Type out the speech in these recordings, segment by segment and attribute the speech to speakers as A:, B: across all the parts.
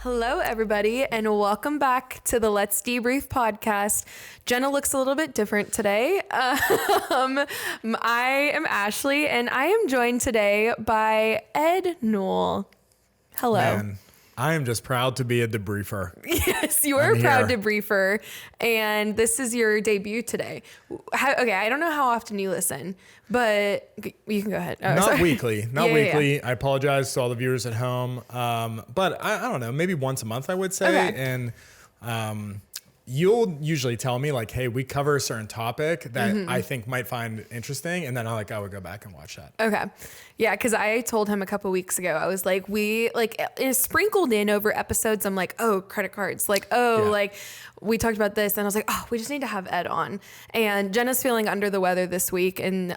A: Hello, everybody, and welcome back to the Let's Debrief podcast. Jenna looks a little bit different today. I am Ashley, and I am joined today by Ed Newell. Hello.
B: Man, I am just proud to be a debriefer.
A: Yes, you are a proud debriefer, and this is your debut today. Okay, I don't know how often you listen, but you can go ahead. Oh,
B: Not
A: sorry.
B: weekly. Not
A: Yeah,
B: weekly.
A: yeah.
B: I apologize to all the viewers at home. But I don't know, maybe once a month, I would say.
A: Okay.
B: And you'll usually tell me like, hey, we cover a certain topic that
A: Mm-hmm.
B: I think might find interesting. And then I would go back and watch that.
A: Okay. Yeah, because I told him a couple weeks ago, I was like, it's sprinkled in over episodes. I'm like, oh, credit cards.
B: Yeah.
A: We talked about this. And I was like, oh, we just need to have Ed on. And Jenna's feeling under the weather this week. And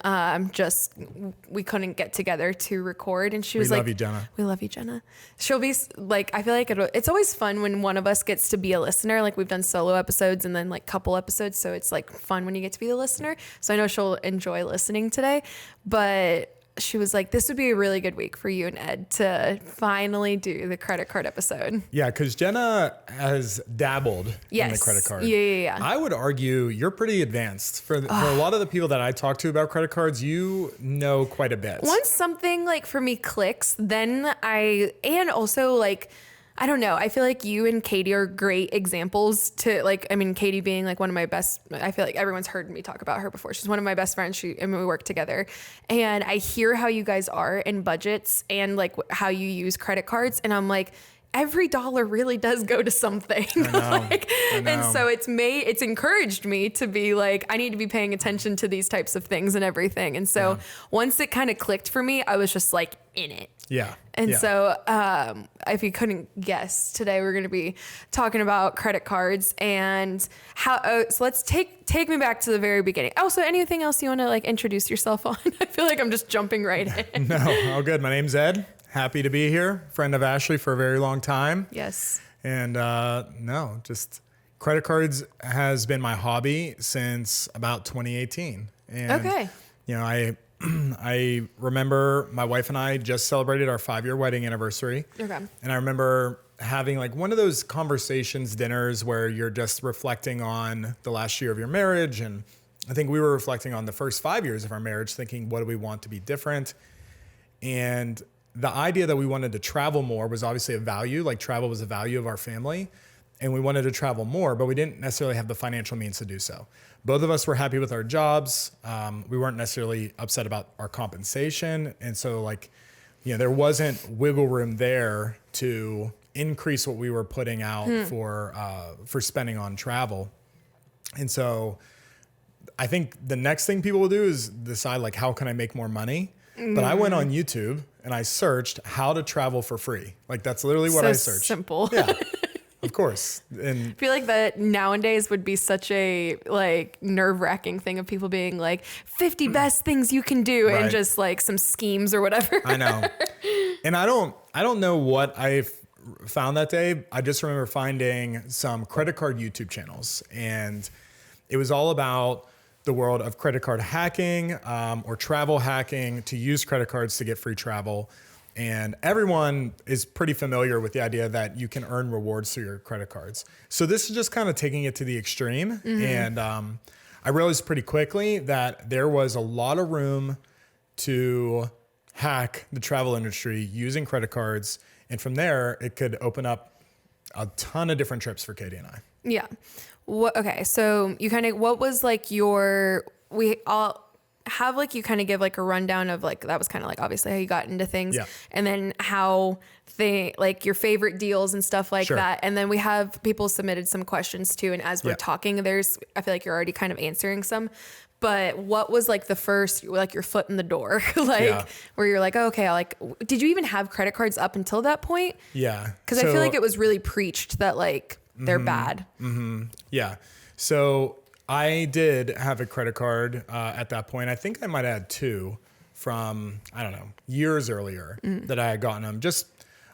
A: we couldn't get together to record. And she was like,
B: love you, Jenna.
A: We love you, Jenna. She'll be like, I feel like it's always fun when one of us gets to be a listener. Like we've done solo episodes and then like couple episodes. So it's like fun when you get to be the listener. So I know she'll enjoy listening today. But she was like, this would be a really good week for you and Ed to finally do the credit card episode.
B: Yeah, because Jenna has dabbled in the credit card.
A: Yeah.
B: I would argue you're pretty advanced. For a lot of the people that I talk to about credit cards, you know quite a bit.
A: Once something like for me clicks, then I don't know. I feel like you and Katie are great examples to Katie being like one of my best, I feel like everyone's heard me talk about her before. She's one of my best friends. We work together and I hear how you guys are in budgets and like how you use credit cards. And I'm like, every dollar really does go to something.
B: I know.
A: And so it's encouraged me to be like, I need to be paying attention to these types of things and everything. And so once it kind of clicked for me, I was just like in it.
B: Yeah.
A: And
B: yeah.
A: so if you couldn't guess, today we're going to be talking about credit cards and how, so let's take me back to the very beginning. Oh, so anything else you want to like introduce yourself on? I feel like I'm just jumping right in.
B: No, all good. My name's Ed. Happy to be here. Friend of Ashley for a very long time.
A: Yes.
B: And just credit cards has been my hobby since about 2018. And,
A: Okay.
B: You know, I remember my wife and I just celebrated our 5-year wedding anniversary.
A: Okay.
B: And I remember having like one of those conversations dinners where you're just reflecting on the last year of your marriage. And I think we were reflecting on the first 5 years of our marriage, thinking, what do we want to be different? And the idea that we wanted to travel more was obviously a value, like travel was a value of our family. And we wanted to travel more, but we didn't necessarily have the financial means to do so. Both of us were happy with our jobs. We weren't necessarily upset about our compensation. And so there wasn't wiggle room there to increase what we were putting out for spending on travel. And so I think the next thing people will do is decide like, how can I make more money? But I went on YouTube and I searched how to travel for free. Like that's literally what I searched.
A: Simple.
B: Yeah. Of course. And
A: I feel like that nowadays would be such a like nerve-wracking thing of people being like 50 best things you can do and just like some schemes or whatever.
B: I know. And I don't know what I found that day. I just remember finding some credit card YouTube channels and it was all about the world of credit card hacking or travel hacking to use credit cards to get free travel. And everyone is pretty familiar with the idea that you can earn rewards through your credit cards. So this is just kind of taking it to the extreme. Mm-hmm. And I realized pretty quickly that there was a lot of room to hack the travel industry using credit cards. And from there, it could open up a ton of different trips for Katie and I.
A: Yeah. Okay. So what was like we all have like you kind of give like a rundown of like that was kind of like obviously how you got into things and then how like your favorite deals and stuff like that. And then we have people submitted some questions too. And as we're talking, I feel like you're already kind of answering some, but what was like the first, like your foot in the door, where you're like, oh, okay, did you even have credit cards up until that point?
B: Yeah.
A: Cause I feel like it was really preached that like they're bad.
B: Mm-hmm. Yeah. So I did have a credit card at that point. I think I might have had 2 from, I don't know, years earlier that I had gotten them.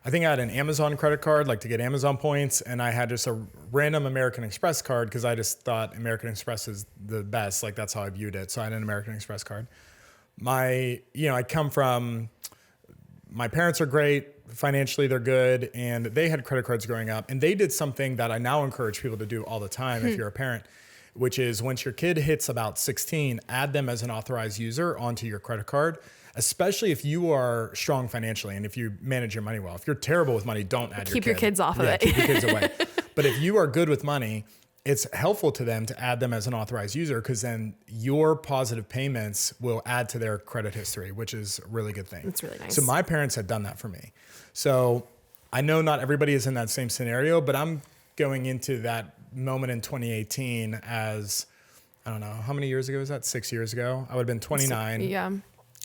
B: I think I had an Amazon credit card, like to get Amazon points. And I had just a random American Express card because I just thought American Express is the best. Like that's how I viewed it. So I had an American Express card. I come from my parents are great. Financially, they're good. And they had credit cards growing up. And they did something that I now encourage people to do all the time if you're a parent, which is once your kid hits about 16, add them as an authorized user onto your credit card, especially if you are strong financially and if you manage your money well. If you're terrible with money, don't add
A: keep your kids off of it.
B: Keep your kids away. But if you are good with money, it's helpful to them to add them as an authorized user because then your positive payments will add to their credit history, which is a really good thing.
A: It's really nice.
B: So my parents had done that for me. So I know not everybody is in that same scenario, but I'm going into that moment in 2018 as, I don't know, how many years ago was that? 6 years ago? I would have been 29.
A: Yeah.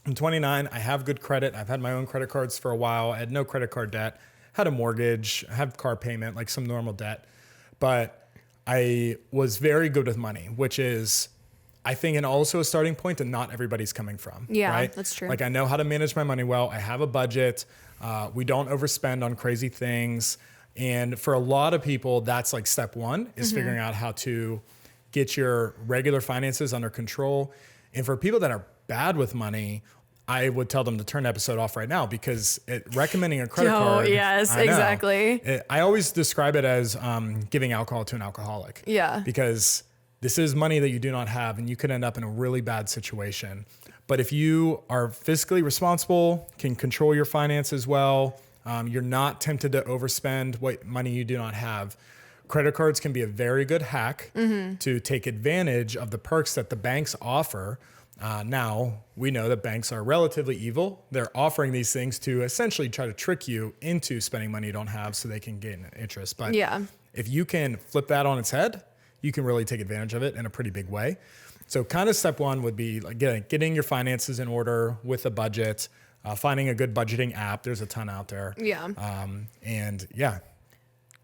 B: I'm 29. I have good credit. I've had my own credit cards for a while. I had no credit card debt, had a mortgage, had car payment, like some normal debt. But I was very good with money, which is, I think, and also a starting point that not everybody's coming from.
A: Yeah,
B: right?
A: That's true.
B: Like I know how to manage my money well. I have a budget. We don't overspend on crazy things. And for a lot of people, that's like step one is figuring out how to get your regular finances under control. And for people that are bad with money, I would tell them to turn the episode off right now because recommending a credit card.
A: Yes, exactly.
B: I always describe it as giving alcohol to an alcoholic.
A: Yeah.
B: Because this is money that you do not have and you could end up in a really bad situation. But if you are fiscally responsible, can control your finances well, you're not tempted to overspend what money you do not have. Credit cards can be a very good hack to take advantage of the perks that the banks offer. Now, we know that banks are relatively evil. They're offering these things to essentially try to trick you into spending money you don't have so they can gain interest. But if you can flip that on its head, you can really take advantage of it in a pretty big way. So kind of step one would be like getting your finances in order with a budget, finding a good budgeting app. There's a ton out there.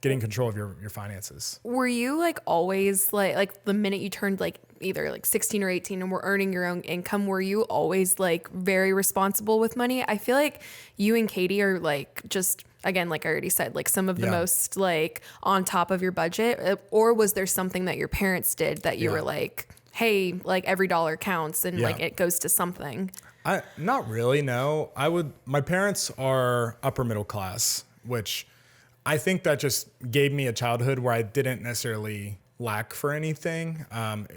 B: Getting control of your finances.
A: Were you like always like the minute you turned like either like 16 or 18 and were earning your own income, were you always like very responsible with money? I feel like you and Katie are like just, again, like I already said, like some of the most like on top of your budget. Or was there something that your parents did that you were like, hey, like every dollar counts and like it goes to something?
B: Not really, no. My parents are upper middle class, which I think that just gave me a childhood where I didn't necessarily lack for anything.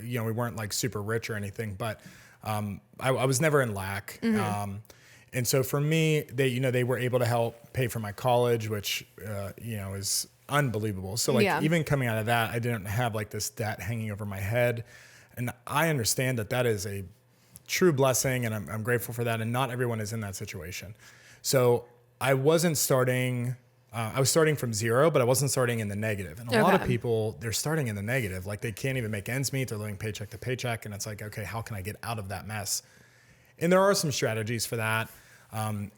B: We weren't like super rich or anything, but I was never in lack. And so for me, they were able to help pay for my college, which, is unbelievable. So like even coming out of that, I didn't have like this debt hanging over my head. And I understand that is a true blessing and I'm grateful for that. And not everyone is in that situation. So I wasn't starting... I was starting from zero, but I wasn't starting in the negative. And a lot of people, they're starting in the negative. Like they can't even make ends meet. They're living paycheck to paycheck. And it's like, okay, how can I get out of that mess? And there are some strategies for that.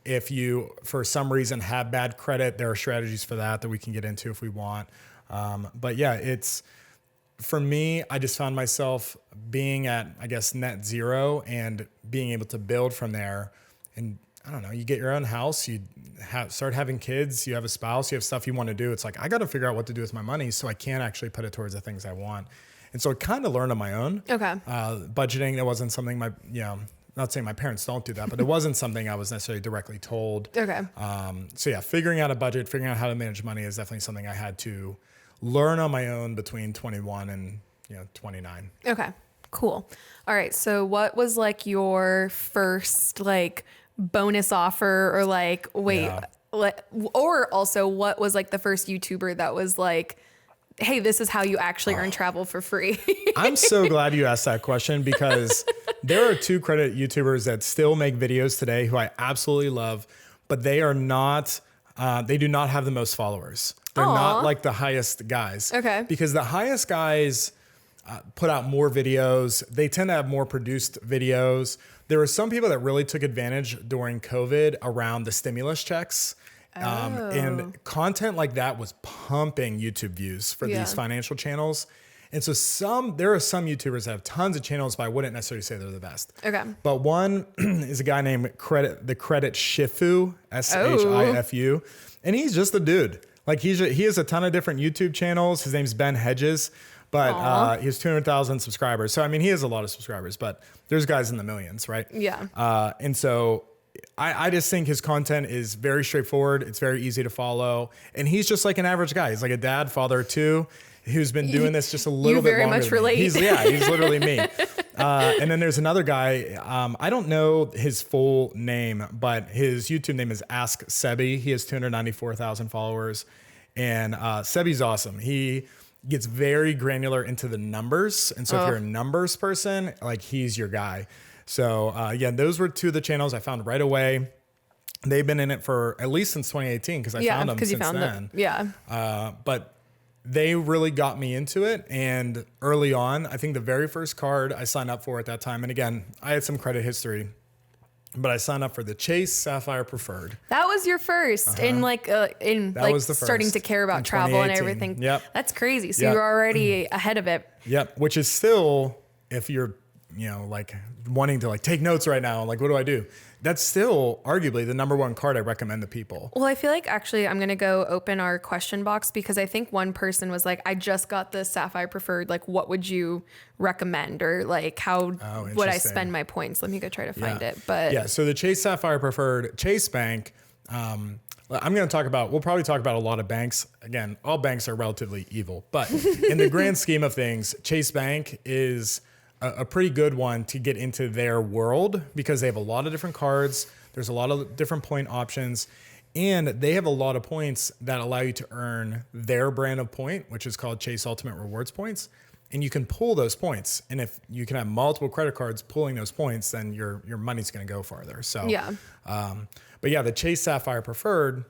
B: If you, for some reason, have bad credit, there are strategies for that we can get into if we want. But yeah, for me, I just found myself being at, I guess, net zero and being able to build from there. And I don't know, you get your own house, you start having kids, you have a spouse, you have stuff you want to do. It's like, I got to figure out what to do with my money so I can actually put it towards the things I want. And so I kind of learned on my own. Budgeting, it wasn't something not saying my parents don't do that, but it wasn't something I was necessarily directly told. Figuring out a budget, figuring out how to manage money is definitely something I had to learn on my own between 21 and 29. Okay,
A: cool. All right. So what was like your first like bonus offer or like, or also what was like the first YouTuber that was like, hey, this is how you actually earn travel for free?
B: I'm so glad you asked that question because there are two credit YouTubers that still make videos today who I absolutely love, but they are not, they do not have the most followers. They're not like the highest guys. Because the highest guys put out more videos. They tend to have more produced videos. There were some people that really took advantage during COVID around the stimulus checks. And content like that was pumping YouTube views for these financial channels. And so there are some YouTubers that have tons of channels, but I wouldn't necessarily say they're the best. But one is a guy named the Credit Shifu, Shifu. And he's just a dude. Like he has a ton of different YouTube channels. His name's Ben Hedges. But he has 200,000 subscribers. So, I mean, he has a lot of subscribers, but there's guys in the millions, right? And so I just think his content is very straightforward. It's very easy to follow. And he's just like an average guy. He's like a dad, father too, who's been doing this just a little bit longer. You
A: very much relate.
B: He's literally me. And then there's another guy. I don't know his full name, but his YouTube name is Ask Sebi. He has 294,000 followers. And Sebi's awesome. He gets very granular into the numbers. And so if you're a numbers person, like he's your guy. So yeah, those were two of the channels I found right away. They've been in it for at least since 2018 because I found them since then. But they really got me into it. And early on, I think the very first card I signed up for at that time, and again, I had some credit history, but I signed up for the Chase Sapphire Preferred.
A: That was your first in starting to care about travel and everything.
B: Yep.
A: That's crazy. So you're already ahead of it.
B: Yep. Which is still, if you're, like wanting to like take notes right now, like what do I do? That's still arguably the number one card I recommend to people.
A: Well, I feel like actually I'm going to go open our question box because I think one person was like, I just got the Sapphire Preferred. Like, what would you recommend? Or like, how would I spend my points? Let me go try to find it. But
B: yeah, so the Chase Sapphire Preferred, Chase Bank, I'm going to we'll probably talk about a lot of banks. Again, all banks are relatively evil, but in the grand scheme of things, Chase Bank is a pretty good one to get into their world because they have a lot of different cards. There's a lot of different point options, and they have a lot of points that allow you to earn their brand of point, which is called Chase Ultimate Rewards points. And you can pull those points. And if you can have multiple credit cards pulling those points, then your money's going to go farther. So, but yeah, the Chase Sapphire Preferred,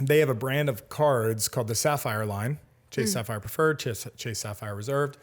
B: they have a brand of cards called the Sapphire line, Chase Sapphire Preferred, Chase Sapphire Reserved.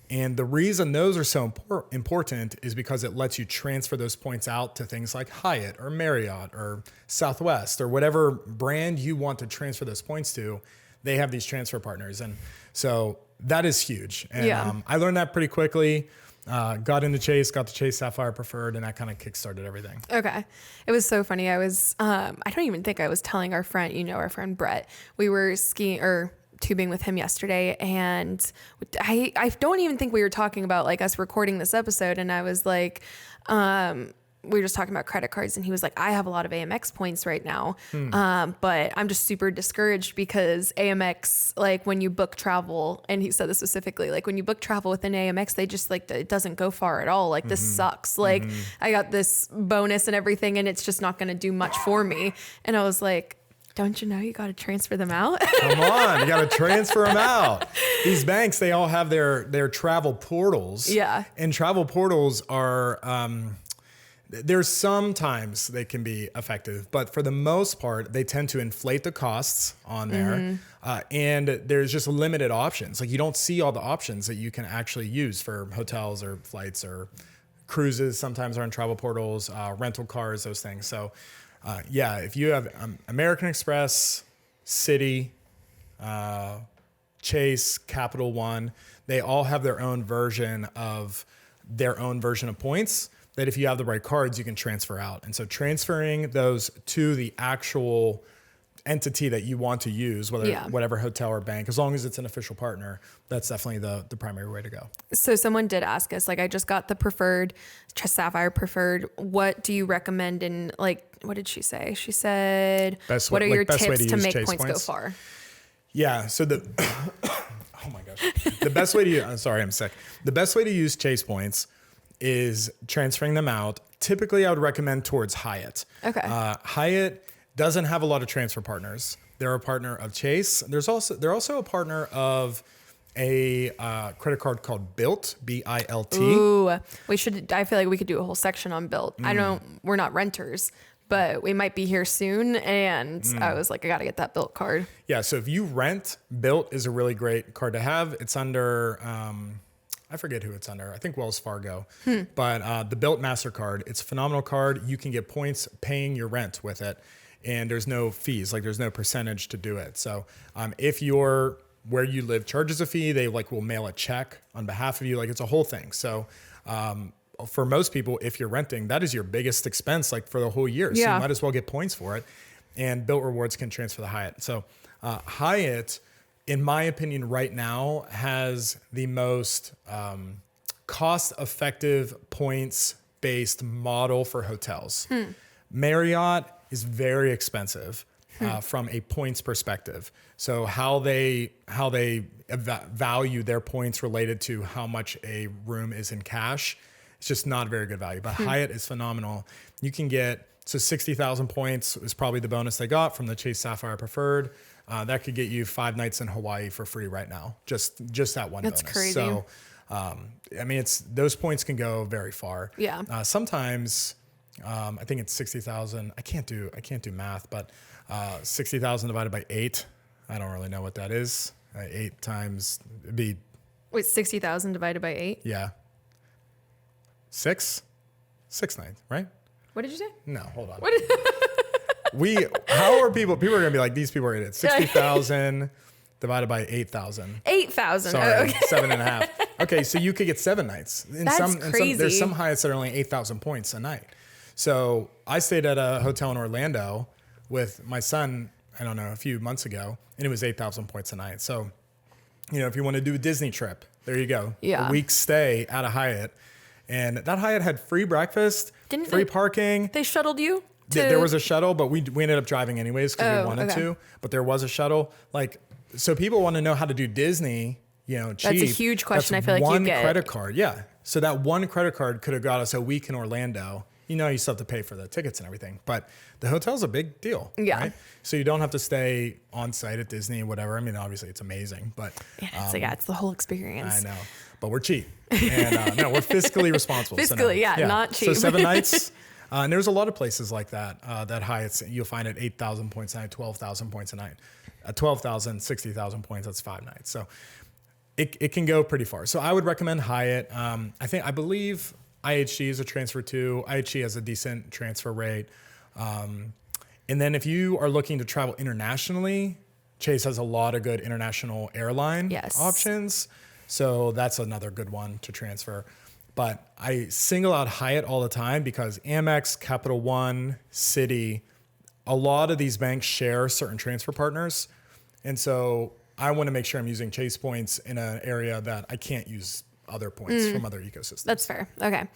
B: And the reason those are so important is because it lets you transfer those points out to things like Hyatt or Marriott or Southwest or whatever brand you want to transfer those points to. They have these transfer partners. And so that is huge. And I learned that pretty quickly. Got into Chase, got the Chase Sapphire Preferred, and that kind of kickstarted everything. Okay.
A: It was so funny. I was, I don't even think I was telling our friend, our friend Brett, we were skiing or tubing with him yesterday, and I don't even think we were talking about like us recording this episode, and I was like, we were just talking about credit cards, and he was like, I have a lot of AMX points right now, but I'm just super discouraged because AMX, like when you book travel, and he said this specifically, like when you book travel with an AMX, they just like, it doesn't go far at all. Like this sucks. Like I got this bonus and everything, and it's just not going to do much for me. And I was like, don't you know you got to transfer them out?
B: Come on, you got to transfer them out. These banks, they all have their travel portals.
A: Yeah.
B: And travel portals are, there's sometimes they can be effective, but for the most part, they tend to inflate the costs on there. And there's just limited options. Like you don't see all the options that you can actually use for hotels or flights or cruises. Sometimes are in travel portals, rental cars, those things. So if you have American Express, Citi, Chase, Capital One, they all have their own version of points that if you have the right cards, you can transfer out. And so transferring those to the actual entity that you want to use, whatever hotel or bank, as long as it's an official partner, that's definitely the primary way to go.
A: So someone did ask us, like, I just got the preferred, Sapphire Preferred. What do you recommend? And like, what did she say? She said, what are your tips to make points go far?
B: Yeah. So oh my gosh, the best way to use, I'm sorry, I'm sick. The best way to use Chase points is transferring them out. Typically I would recommend towards Hyatt.
A: Okay.
B: Hyatt doesn't have a lot of transfer partners. They're a partner of Chase. They're also a partner of a credit card called Bilt, BILT.
A: Ooh, I feel like we could do a whole section on Bilt. We're not renters, but we might be here soon. And I was like, I got to get that Bilt card.
B: Yeah. So if you rent, Bilt is a really great card to have. It's under, I forget who it's under. I think Wells Fargo, but the Bilt MasterCard, it's a phenomenal card. You can get points paying your rent with it. And there's no fees, like there's no percentage to do it. So if where you live charges a fee, they will mail a check on behalf of you. Like it's a whole thing. So for most people, if you're renting, that is your biggest expense for the whole year. So you might as well get points for it. And Bilt Rewards can transfer the Hyatt. So Hyatt, in my opinion, right now has the most cost-effective points-based model for hotels. Marriott is very expensive from a points perspective. So how they value their points related to how much a room is in cash, it's just not a very good value. But Hyatt is phenomenal. You can get, so 60,000 points is probably the bonus they got from the Chase Sapphire Preferred. That could get you 5 nights in Hawaii for free right now. Just that one bonus.
A: That's crazy.
B: So, I mean, those points can go very far.
A: Yeah.
B: Sometimes, I think it's 60,000. I can't do math, but 60,000 divided by 8. I don't really know what that is. 8 times it'd be.
A: Wait, 60,000 divided by 8?
B: Yeah. 6 nights, right?
A: What did you say?
B: No, hold on.
A: What
B: How are people are going to be like, these people are idiots. 60,000 divided by 8,000.
A: 8,000.
B: Sorry,
A: oh, okay.
B: 7.5. Okay, so you could get 7 nights.
A: That's crazy.
B: There's some Hyatts that are only 8,000 points a night. So I stayed at a hotel in Orlando with my son, I don't know, a few months ago, and it was 8,000 points a night. So, if you want to do a Disney trip, there you go.
A: Yeah.
B: A week's stay at a Hyatt. And that Hyatt had free breakfast, free parking.
A: They shuttled you?
B: There was a shuttle, but we ended up driving anyways because we wanted to. But there was a shuttle. So people want to know how to do Disney, cheap.
A: That's a huge question.
B: That's
A: I feel like
B: one
A: you get
B: credit card. Yeah. So that one credit card could have got us a week in Orlando. You still have to pay for the tickets and everything, but the hotel's a big deal.
A: Yeah.
B: Right? So you don't have to stay on site at Disney, whatever. I mean, obviously it's amazing, but
A: it's the whole experience.
B: I know, but we're cheap, and no, we're fiscally responsible.
A: Fiscally, not cheap.
B: So 7 nights. And there's a lot of places like that, that Hyatt's you'll find at 8,000 points a night, 12,000 points a night, 12,000, 60,000 points. That's 5 nights. So it can go pretty far. So I would recommend Hyatt. I believe IHG is a transfer too. IHG has a decent transfer rate. And then if you are looking to travel internationally, Chase has a lot of good international airline options. So that's another good one to transfer. But I single out Hyatt all the time because Amex, Capital One, Citi, a lot of these banks share certain transfer partners. And so I want to make sure I'm using Chase points in an area that I can't use other points from other ecosystems.
A: That's fair. Okay.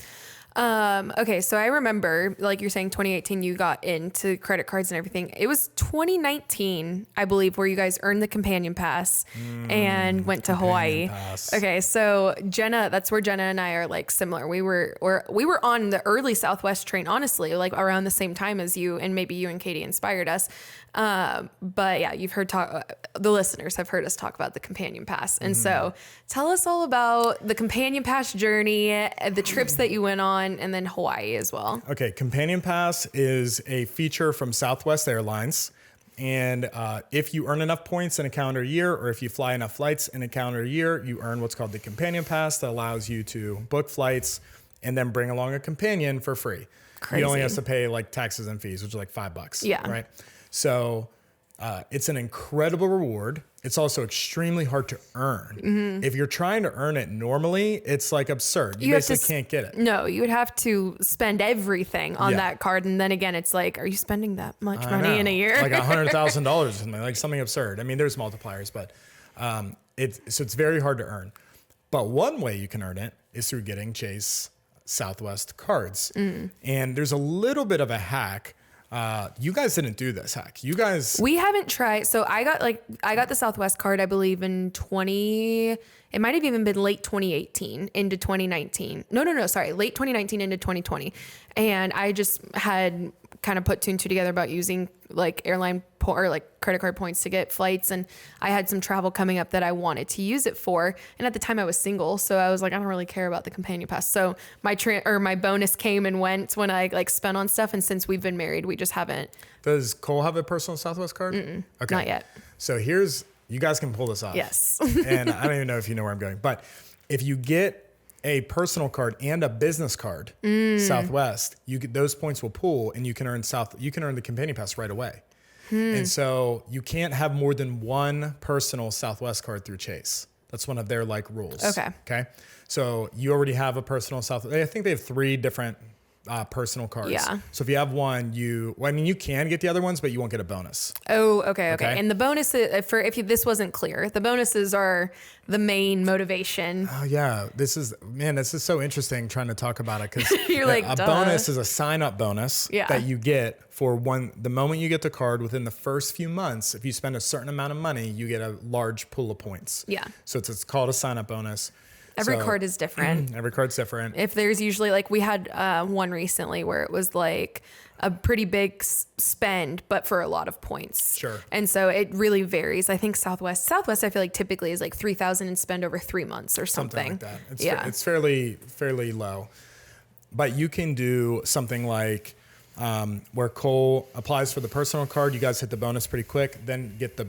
A: Okay. So I remember, like you're saying, 2018, you got into credit cards and everything. It was 2019, I believe, where you guys earned the companion pass and went to Hawaii.
B: Pass.
A: Okay. So Jenna, that's where Jenna and I are like similar. We were on the early Southwest train, honestly, like around the same time as you, and maybe you and Katie inspired us. But yeah, you've heard the listeners have heard us talk about the companion pass. And so tell us all about the companion pass journey, the trips that you went on, and then Hawaii as well.
B: Okay. Companion pass is a feature from Southwest Airlines. And if you earn enough points in a calendar year, or if you fly enough flights in a calendar year, you earn what's called the companion pass that allows you to book flights and then bring along a companion for free.
A: Crazy.
B: You only have to pay like taxes and fees, which are like $5.
A: Yeah.
B: Right. So it's an incredible reward. It's also extremely hard to earn. If you're trying to earn it normally, it's like absurd. You basically can't get it.
A: No, you would have to spend everything on that card. And then again, it's like, are you spending that much money in a year?
B: Like $100,000 or something, like something absurd. I mean, there's multipliers, but it's very hard to earn. But one way you can earn it is through getting Chase Southwest cards. And there's a little bit of a hack. You guys didn't do this hack. We
A: haven't tried. So I got the Southwest card, I believe it might have even been late 2018 into 2019. No, sorry. Late 2019 into 2020. And I just had kind of put 2 and 2 together about using like airline or like credit card points to get flights. And I had some travel coming up that I wanted to use it for. And at the time I was single. So I was like, I don't really care about the companion pass. So my bonus came and went when I like spent on stuff. And since we've been married, we just haven't.
B: Does Cole have a personal Southwest card?
A: Okay. Not yet.
B: So you guys can pull this off.
A: Yes.
B: And I don't even know if you know where I'm going, but if you get a personal card and a business card, Southwest, those points will pool and you can earn the companion pass right away. And so you can't have more than one personal Southwest card through Chase. That's one of their like rules.
A: Okay.
B: So you already have a personal Southwest. I think they have 3 different personal cards.
A: Yeah.
B: So if you have one, you can get the other ones, but you won't get a bonus.
A: Oh, okay. And the bonuses this wasn't clear, the bonuses are the main motivation.
B: Oh yeah. This is so interesting trying to talk about it because
A: You're like,
B: a
A: duh.
B: bonus is a sign up bonus that you get for the moment you get the card within the first few months. If you spend a certain amount of money, you get a large pool of points.
A: Yeah.
B: So it's called a sign up bonus.
A: Every card is different.
B: Every card's different.
A: If there's usually like we had one recently where it was like a pretty big spend, but for a lot of points.
B: Sure.
A: And so it really varies. I think Southwest, I feel like typically is like 3,000 and spend over 3 months or something.
B: Like that. It's fairly low, but you can do something like where Cole applies for the personal card. You guys hit the bonus pretty quick, then get the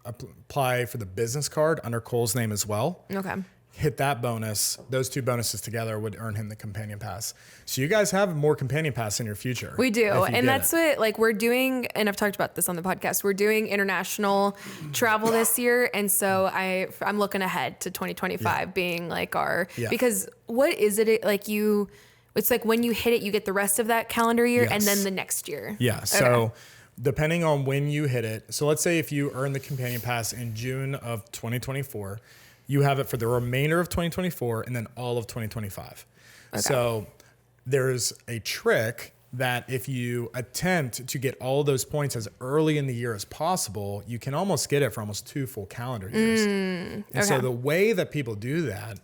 B: apply for the business card under Cole's name as well.
A: Okay.
B: Hit that bonus. Those two bonuses together would earn him the companion pass. So you guys have more companion pass in your future.
A: We do. And that's what like we're doing. And I've talked about this on the podcast. We're doing international travel this year. And so I'm looking ahead to 2025 being like because what is it? Like it's like when you hit it, you get the rest of that calendar year and then the next year.
B: Yeah. Okay. So depending on when you hit it. So let's say if you earn the companion pass in June of 2024, you have it for the remainder of 2024 and then all of 2025. Okay. So there's a trick that if you attempt to get all of those points as early in the year as possible, you can almost get it for almost 2 full calendar years. And so the way that people do that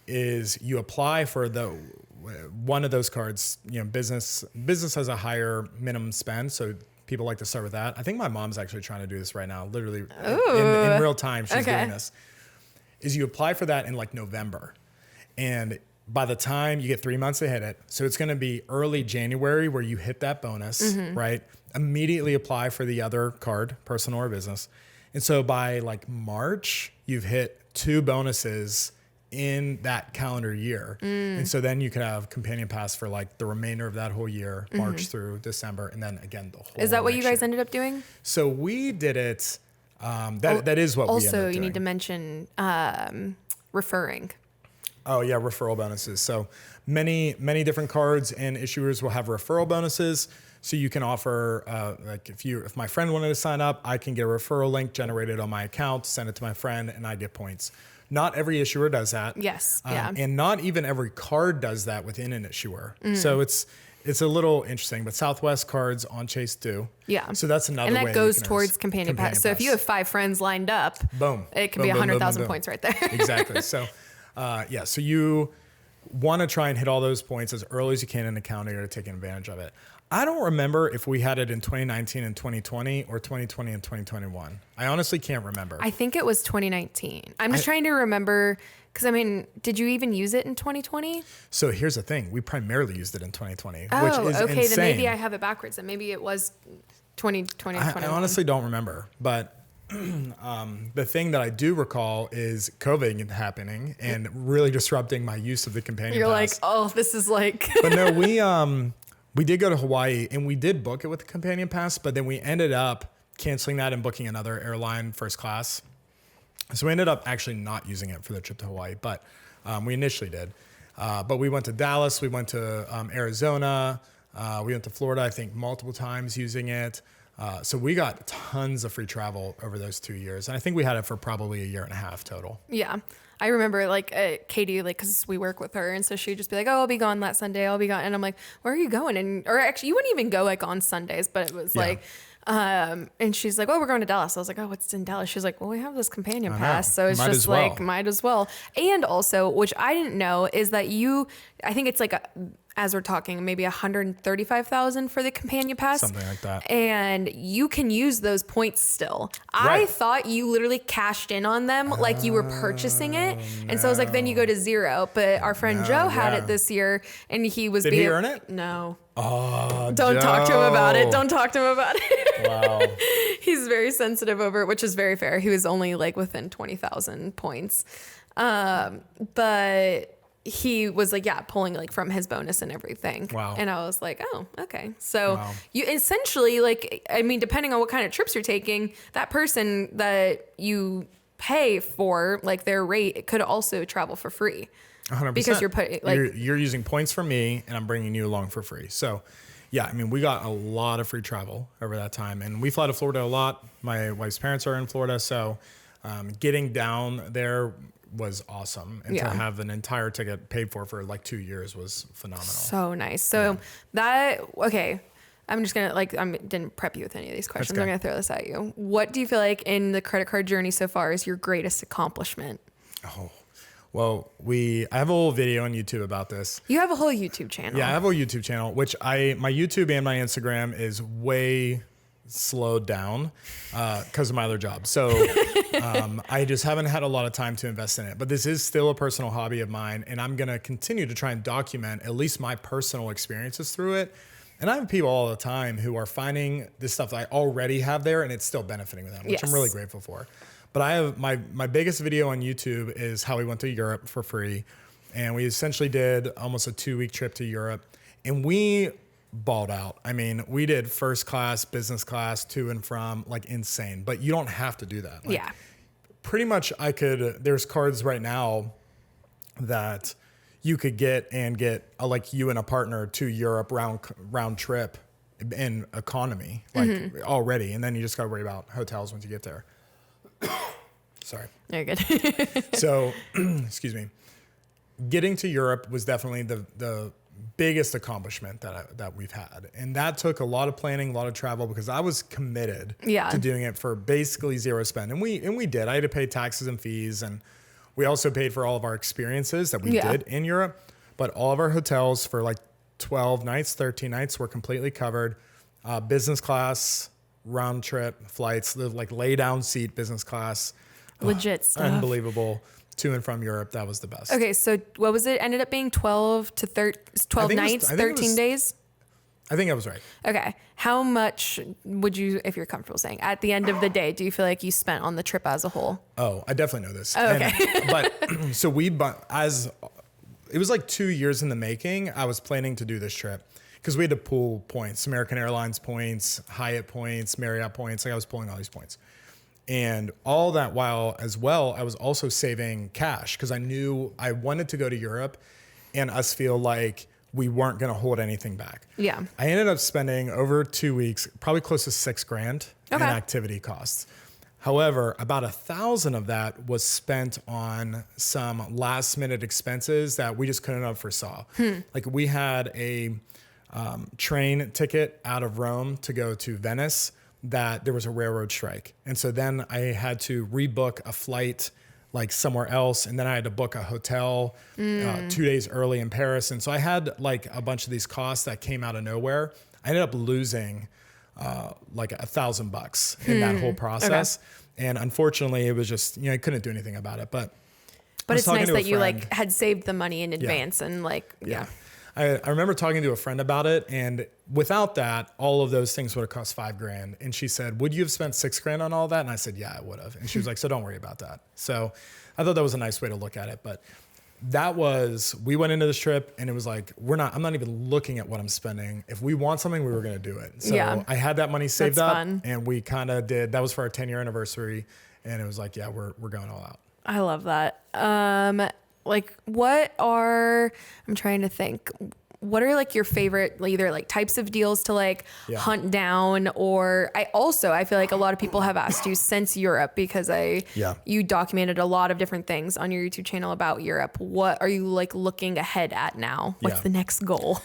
B: is you apply for one of those cards. Business has a higher minimum spend, so people like to start with that. I think my mom's actually trying to do this right now, literally in real time. She's doing this. Is you apply for that in like November. And by the time you get 3 months to hit it, so it's going to be early January where you hit that bonus, right? Immediately apply for the other card, personal or business. And so by like March, you've hit 2 bonuses in that calendar year. And so then you can have companion pass for like the remainder of that whole year, March through December. And then again, the whole
A: Is that what you guys
B: year.
A: ended up doing?
B: So we did it. That is what we ended up doing.
A: Also, you need to mention referring.
B: Oh yeah, referral bonuses. So many different cards and issuers will have referral bonuses. So you can offer like if my friend wanted to sign up, I can get a referral link generated on my account, send it to my friend, and I get points. Not every issuer does that.
A: Yes.
B: And not even every card does that within an issuer. So it's a little interesting, but Southwest cards on Chase do.
A: Yeah.
B: So that's another way.
A: And that goes towards companion pass. So if you have 5 friends lined up,
B: boom,
A: it can be 100,000 points right there.
B: Exactly. So, so you want to try and hit all those points as early as you can in the calendar year to take advantage of it. I don't remember if we had it in 2019 and 2020 or 2020 and 2021. I honestly can't remember.
A: I think it was 2019. I'm just trying to remember. Because, I mean, did you even use it in 2020?
B: So here's the thing. We primarily used it in 2020,
A: which is
B: okay,
A: insane. Then maybe I have it backwards. And maybe it was 2020
B: I honestly don't remember. But the thing that I do recall is COVID happening and really disrupting my use of the companion
A: You're
B: pass.
A: like, oh, this is like...
B: But no, we did go to Hawaii and we did book it with the companion pass. But then we ended up canceling that and booking another airline first class. So we ended up actually not using it for the trip to Hawaii, but we initially did. But we went to Dallas, we went to Arizona, we went to Florida, I think multiple times using it. So we got tons of free travel over those 2 years. And I think we had it for probably a year and a half total.
A: Yeah. I remember like Katie, like, cause we work with her. And so she'd just be like, oh, I'll be gone that Sunday. I'll be gone. And I'm like, where are you going? Or actually you wouldn't even go like on Sundays, but it was like, and she's like, oh, we're going to Dallas. I was like, oh, what's in Dallas? She's like, well, we have this companion pass. So it's just like, might as well. And also, which I didn't know is that I think it's like, as we're talking, maybe 135,000 for the companion pass.
B: Something like that.
A: And you can use those points still. Right. I thought you literally cashed in on them like you were purchasing it. And so I was like, then you go to 0. But our friend Joe had it this year and he was
B: Did he earn it?
A: No.
B: Oh,
A: Don't talk to him about it. Don't talk to him about it.
B: Wow.
A: He's very sensitive over it, which is very fair. He was only like within 20,000 points. But he was like, pulling like from his bonus and everything.
B: Wow.
A: And I was like, oh, okay. So you essentially like, I mean, depending on what kind of trips you're taking, that person that you pay for like their rate, it could also travel for free.
B: 100%.
A: Because you're putting like
B: you're using points for me and I'm bringing you along for free. So yeah, I mean, we got a lot of free travel over that time, and we fly to Florida a lot. My wife's parents are in Florida. So getting down there was awesome. And to have an entire ticket paid for like 2 years was phenomenal.
A: So nice. So okay. I'm just going to didn't prep you with any of these questions. I'm going to throw this at you. What do you feel like in the credit card journey so far is your greatest accomplishment?
B: Oh, well, I have a whole video on YouTube about this.
A: You have a whole YouTube channel.
B: Yeah, I have a YouTube channel, which my YouTube and my Instagram is way slowed down because of my other job. So I just haven't had a lot of time to invest in it. But this is still a personal hobby of mine, and I'm going to continue to try and document at least my personal experiences through it. And I have people all the time who are finding this stuff that I already have there and it's still benefiting them, which I'm really grateful for. But I have my biggest video on YouTube is how we went to Europe for free. And we essentially did almost a 2-week trip to Europe, and we balled out. I mean, we did first class, business class, to and from, like insane, but you don't have to do that. Like, pretty much there's cards right now that you could get like you and a partner to Europe round trip in economy, like already. And then you just got to worry about hotels once you get there. Sorry.
A: You're good.
B: So, excuse me. Getting to Europe was definitely the biggest accomplishment that we've had. And that took a lot of planning, a lot of travel, because I was committed to doing it for basically zero spend. And we did. I had to pay taxes and fees, and we also paid for all of our experiences that we did in Europe, but all of our hotels for like 12 nights, 13 nights were completely covered. Business class, round trip flights, like lay down seat business class.
A: Legit stuff.
B: Unbelievable. To and from Europe. That was the best.
A: Okay. So what was it? Ended up being 12 nights, 13 days?
B: I think I was right.
A: Okay. How much would you, if you're comfortable saying, at the end of the day, do you feel like you spent on the trip as a whole?
B: Oh, I definitely know this.
A: Oh, okay.
B: But so it was like 2 years in the making. I was planning to do this trip because we had to pool points, American Airlines points, Hyatt points, Marriott points. Like I was pulling all these points. And all that while as well, I was also saving cash because I knew I wanted to go to Europe and us feel like we weren't going to hold anything back.
A: Yeah.
B: I ended up spending over 2 weeks, probably close to $6,000 in activity costs. However, about 1,000 of that was spent on some last minute expenses that we just couldn't have foresaw. Like we had a train ticket out of Rome to go to Venice that there was a railroad strike. And so then I had to rebook a flight like somewhere else. And then I had to book a hotel 2 days early in Paris. And so I had like a bunch of these costs that came out of nowhere. I ended up losing like $1,000 in that whole process. Okay. And unfortunately it was just, I couldn't do anything about it, but
A: it's nice that you like had saved the money in advance and like,
B: I remember talking to a friend about it, and without that, all of those things would have cost $5,000. And she said, "Would you have spent $6,000 on all that?" And I said, "Yeah, I would have." And she was like, "So don't worry about that." So I thought that was a nice way to look at it. But we went into this trip, and it was like, I'm not even looking at what I'm spending. If we want something, we were going to do it. So I had that money saved up, and we kind of did. That was for our 10-year anniversary, and it was like, yeah, we're going all out.
A: I love that. I'm trying to think, what are like your favorite, either like types of deals to like hunt down, or I feel like a lot of people have asked you since Europe, because you documented a lot of different things on your YouTube channel about Europe. What are you like looking ahead at now? What's the next goal?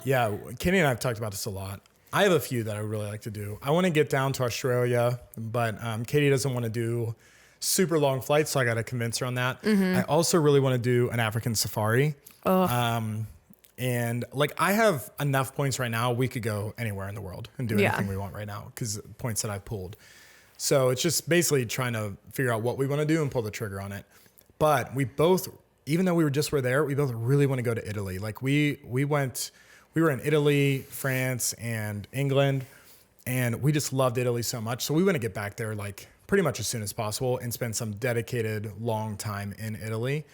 B: Yeah. Kenny and I have talked about this a lot. I have a few that I would really like to do. I want to get down to Australia, but Katie doesn't want to do super long flights, so I got to convince her on that. I also really want to do an African safari. And like I have enough points right now, we could go anywhere in the world and do anything we want right now because points that I've pulled. So it's just basically trying to figure out what we want to do and pull the trigger on it. But we both, even though we both really want to go to Italy. Like we were in Italy, France, and England, and we just loved Italy so much. So we want to get back there like pretty much as soon as possible and spend some dedicated long time in Italy.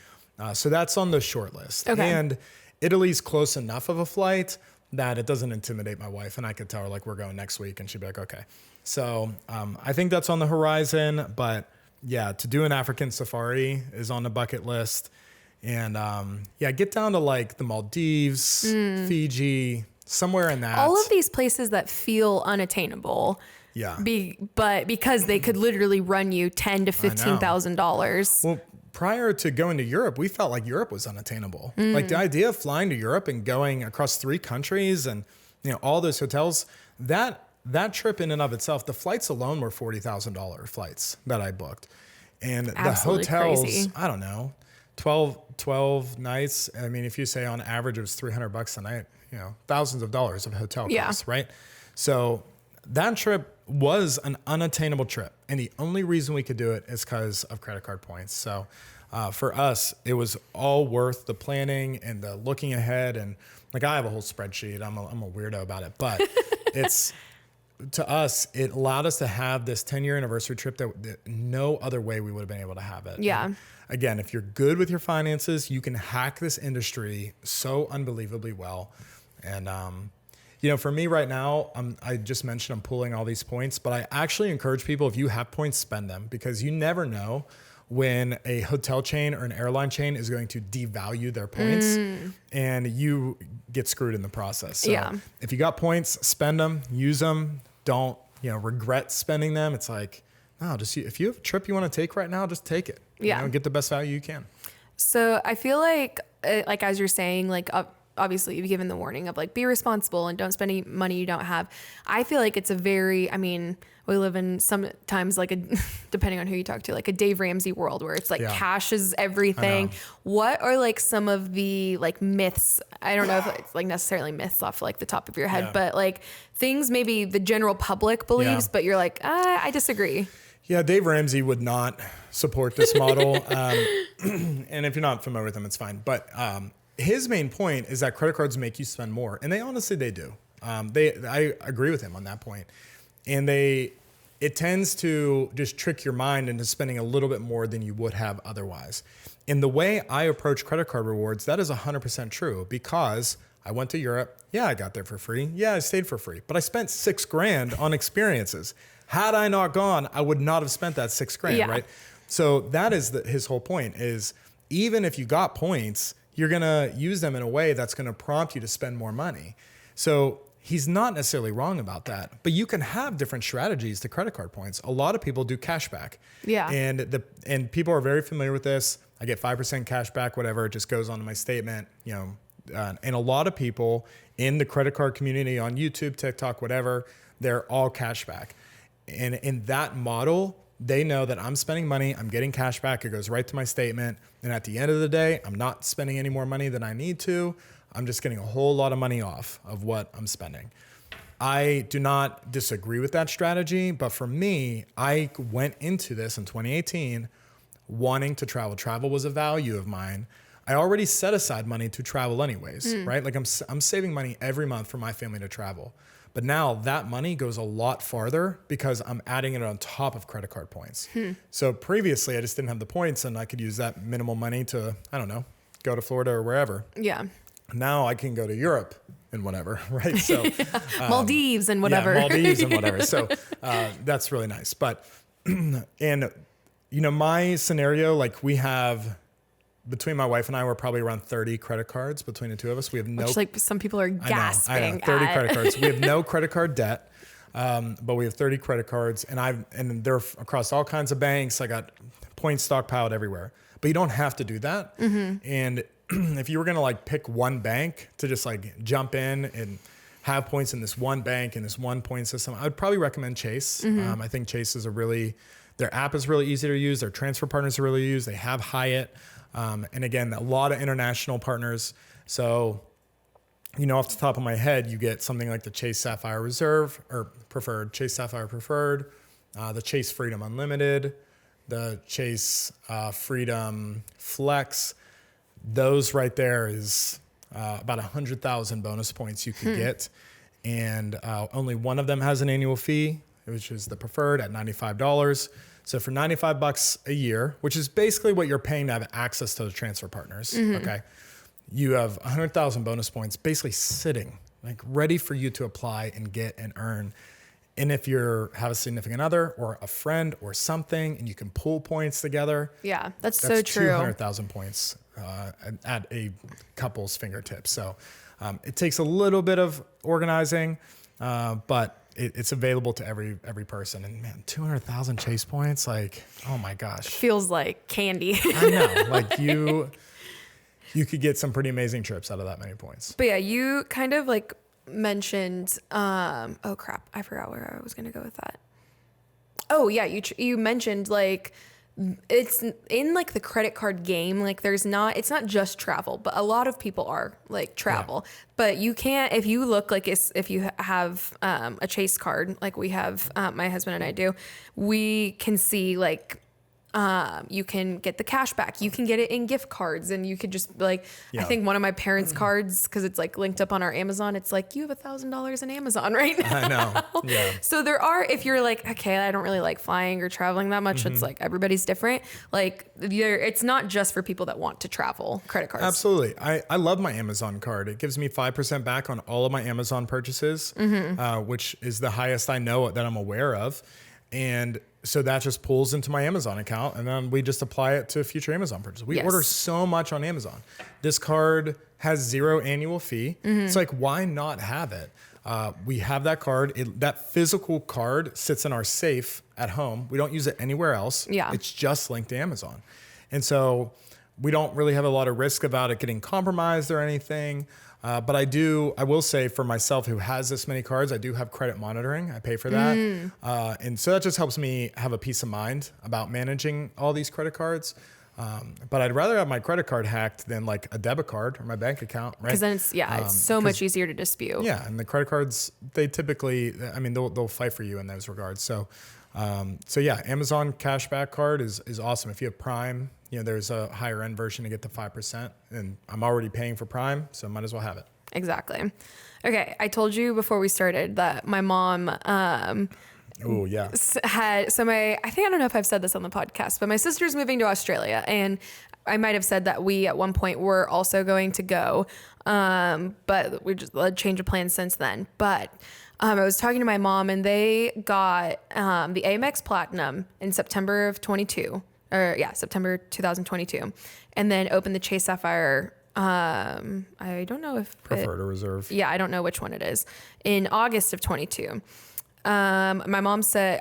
B: So that's on the short list. Okay. And Italy's close enough of a flight that it doesn't intimidate my wife. And I could tell her like, we're going next week. And she'd be like, okay. So I think that's on the horizon. But yeah, to do an African safari is on the bucket list. And get down to like the Maldives, Fiji, somewhere in that.
A: All of these places that feel unattainable.
B: Yeah.
A: But because they could literally run you $10,000 to $15,000.
B: Well, prior to going to Europe, we felt like Europe was unattainable. Like the idea of flying to Europe and going across 3 countries and, all those hotels, that trip in and of itself, the flights alone were $40,000 flights that I booked. And
A: Absolutely
B: the hotels,
A: crazy.
B: I don't know, 12 nights. I mean, if you say on average, it was $300 a night, thousands of dollars of hotel costs, right? So that trip was an unattainable trip. And the only reason we could do it is because of credit card points. So for us, it was all worth the planning and the looking ahead. And like, I have a whole spreadsheet. I'm a weirdo about it, but to us, it allowed us to have this 10-year anniversary trip that no other way we would have been able to have it.
A: Yeah.
B: And again, if you're good with your finances, you can hack this industry so unbelievably well. And, for me right now, I just mentioned I'm pulling all these points, but I actually encourage people, if you have points, spend them, because you never know when a hotel chain or an airline chain is going to devalue their points and you get screwed in the process. So if you got points, spend them, use them. Don't, regret spending them. It's like, no, if you have a trip you want to take right now, just take it. Get the best value you can.
A: So I feel like as you're saying, like, obviously you've given the warning of like, be responsible and don't spend any money you don't have. I feel like it's we live in sometimes like depending on who you talk to, like a Dave Ramsey world where it's like cash is everything. What are like some of the like myths? I don't know if it's like necessarily myths off like the top of your head, but like things maybe the general public believes, but you're like, I disagree.
B: Yeah, Dave Ramsey would not support this model. And if you're not familiar with him, it's fine. But his main point is that credit cards make you spend more. And they do. I agree with him on that point. And it tends to just trick your mind into spending a little bit more than you would have otherwise. In the way I approach credit card rewards, that is 100% true, because I went to Europe. Yeah, I got there for free. Yeah, I stayed for free, but I spent $6,000 on experiences. Had I not gone, I would not have spent that $6,000, right? So that is his whole point is, even if you got points, you're going to use them in a way that's going to prompt you to spend more money. So he's not necessarily wrong about that, but you can have different strategies to credit card points. A lot of people do cash back. Yeah. And people are very familiar with this. I get 5% cash back, whatever. It just goes onto my statement, and a lot of people in the credit card community on YouTube, TikTok, whatever, they're all cash back. And in that model, they know that I'm spending money, I'm getting cash back, it goes right to my statement. And at the end of the day, I'm not spending any more money than I need to. I'm just getting a whole lot of money off of what I'm spending. I do not disagree with that strategy, but for me, I went into this in 2018 wanting to travel. Travel was a value of mine. I already set aside money to travel anyways, right? Like I'm saving money every month for my family to travel. But now that money goes a lot farther because I'm adding it on top of credit card points. So previously I just didn't have the points and I could use that minimal money to, I don't know, go to Florida or wherever. Yeah. Now I can go to Europe and whatever, right? So
A: Maldives and whatever.
B: Yeah, Maldives and whatever. So that's really nice. But, and my scenario, like we have, between my wife and I, we're probably around 30 credit cards between the two of us. We have no,
A: which like some people are gasping.
B: I know 30 credit cards. We have no credit card debt, but we have 30 credit cards, and they're across all kinds of banks. I got points stockpiled everywhere, but you don't have to do that. And if you were gonna like pick one bank to just like jump in and have points in this one bank and this one point system, I would probably recommend Chase. I think Chase is their app is really easy to use. Their transfer partners are really used. They have Hyatt. And again, a lot of international partners. So, off the top of my head, you get something like the Chase Sapphire Reserve or Preferred, Chase Sapphire Preferred, the Chase Freedom Unlimited, the Chase Freedom Flex. Those right there is about 100,000 bonus points you could get. And only one of them has an annual fee, which is the Preferred at $95. So for $95 a year, which is basically what you're paying to have access to the transfer partners, okay, you have 100,000 bonus points basically sitting, like ready for you to apply and get and earn. And if you have a significant other or a friend or something, and you can pull points together.
A: Yeah, that's so true.
B: 200,000 points at a couple's fingertips. So it takes a little bit of organizing, but it's available to every person. And man, 200,000 chase points, like, oh my gosh.
A: Feels like candy.
B: I know, like you could get some pretty amazing trips out of that many points.
A: But yeah, you kind of like mentioned, oh crap, I forgot where I was going to go with that. Oh yeah, you mentioned like, it's in like the credit card game, like it's not just travel, but a lot of people are like travel, but you can't, if you look like if you have a Chase card, like we have, my husband and I do, we can see like, you can get the cash back. You can get it in gift cards, and you could just like, I think one of my parents' cards, cause it's like linked up on our Amazon. It's like, you have $1,000 in Amazon right now.
B: I know. Yeah.
A: So there are, if you're like, okay, I don't really like flying or traveling that much. It's like, everybody's different. Like it's not just for people that want to travel, credit cards.
B: Absolutely. I love my Amazon card. It gives me 5% back on all of my Amazon purchases, which is the highest I know that I'm aware of. And so that just pulls into my Amazon account, and then we just apply it to future Amazon purchases. We order so much on Amazon. This card has 0 annual fee. It's like, why not have it? We have that card. That physical card sits in our safe at home. We don't use it anywhere else.
A: Yeah.
B: It's just linked to Amazon. And so we don't really have a lot of risk about it getting compromised or anything. But I will say for myself who has this many cards, I do have credit monitoring. I pay for that. And so that just helps me have a peace of mind about managing all these credit cards. But I'd rather have my credit card hacked than like a debit card or my bank account, right?
A: Because then it's so much easier to dispute.
B: Yeah. And the credit cards, they typically, I mean, they'll fight for you in those regards. So yeah, Amazon cashback card is awesome. If you have Prime, there's a higher end version to get the 5%, and I'm already paying for Prime, so might as well have it.
A: Exactly. Okay. I told you before we started that my mom,
B: Oh yeah.
A: I don't know if I've said this on the podcast, but my sister's moving to Australia, and I might have said that we at one point were also going to go. But we just had change of plans since then. But I was talking to my mom, and they got the Amex Platinum in September of 22. September 2022, and then opened the Chase Sapphire. I don't know if
B: preferred or reserve.
A: Yeah, I don't know which one it is. In August of 22. My mom said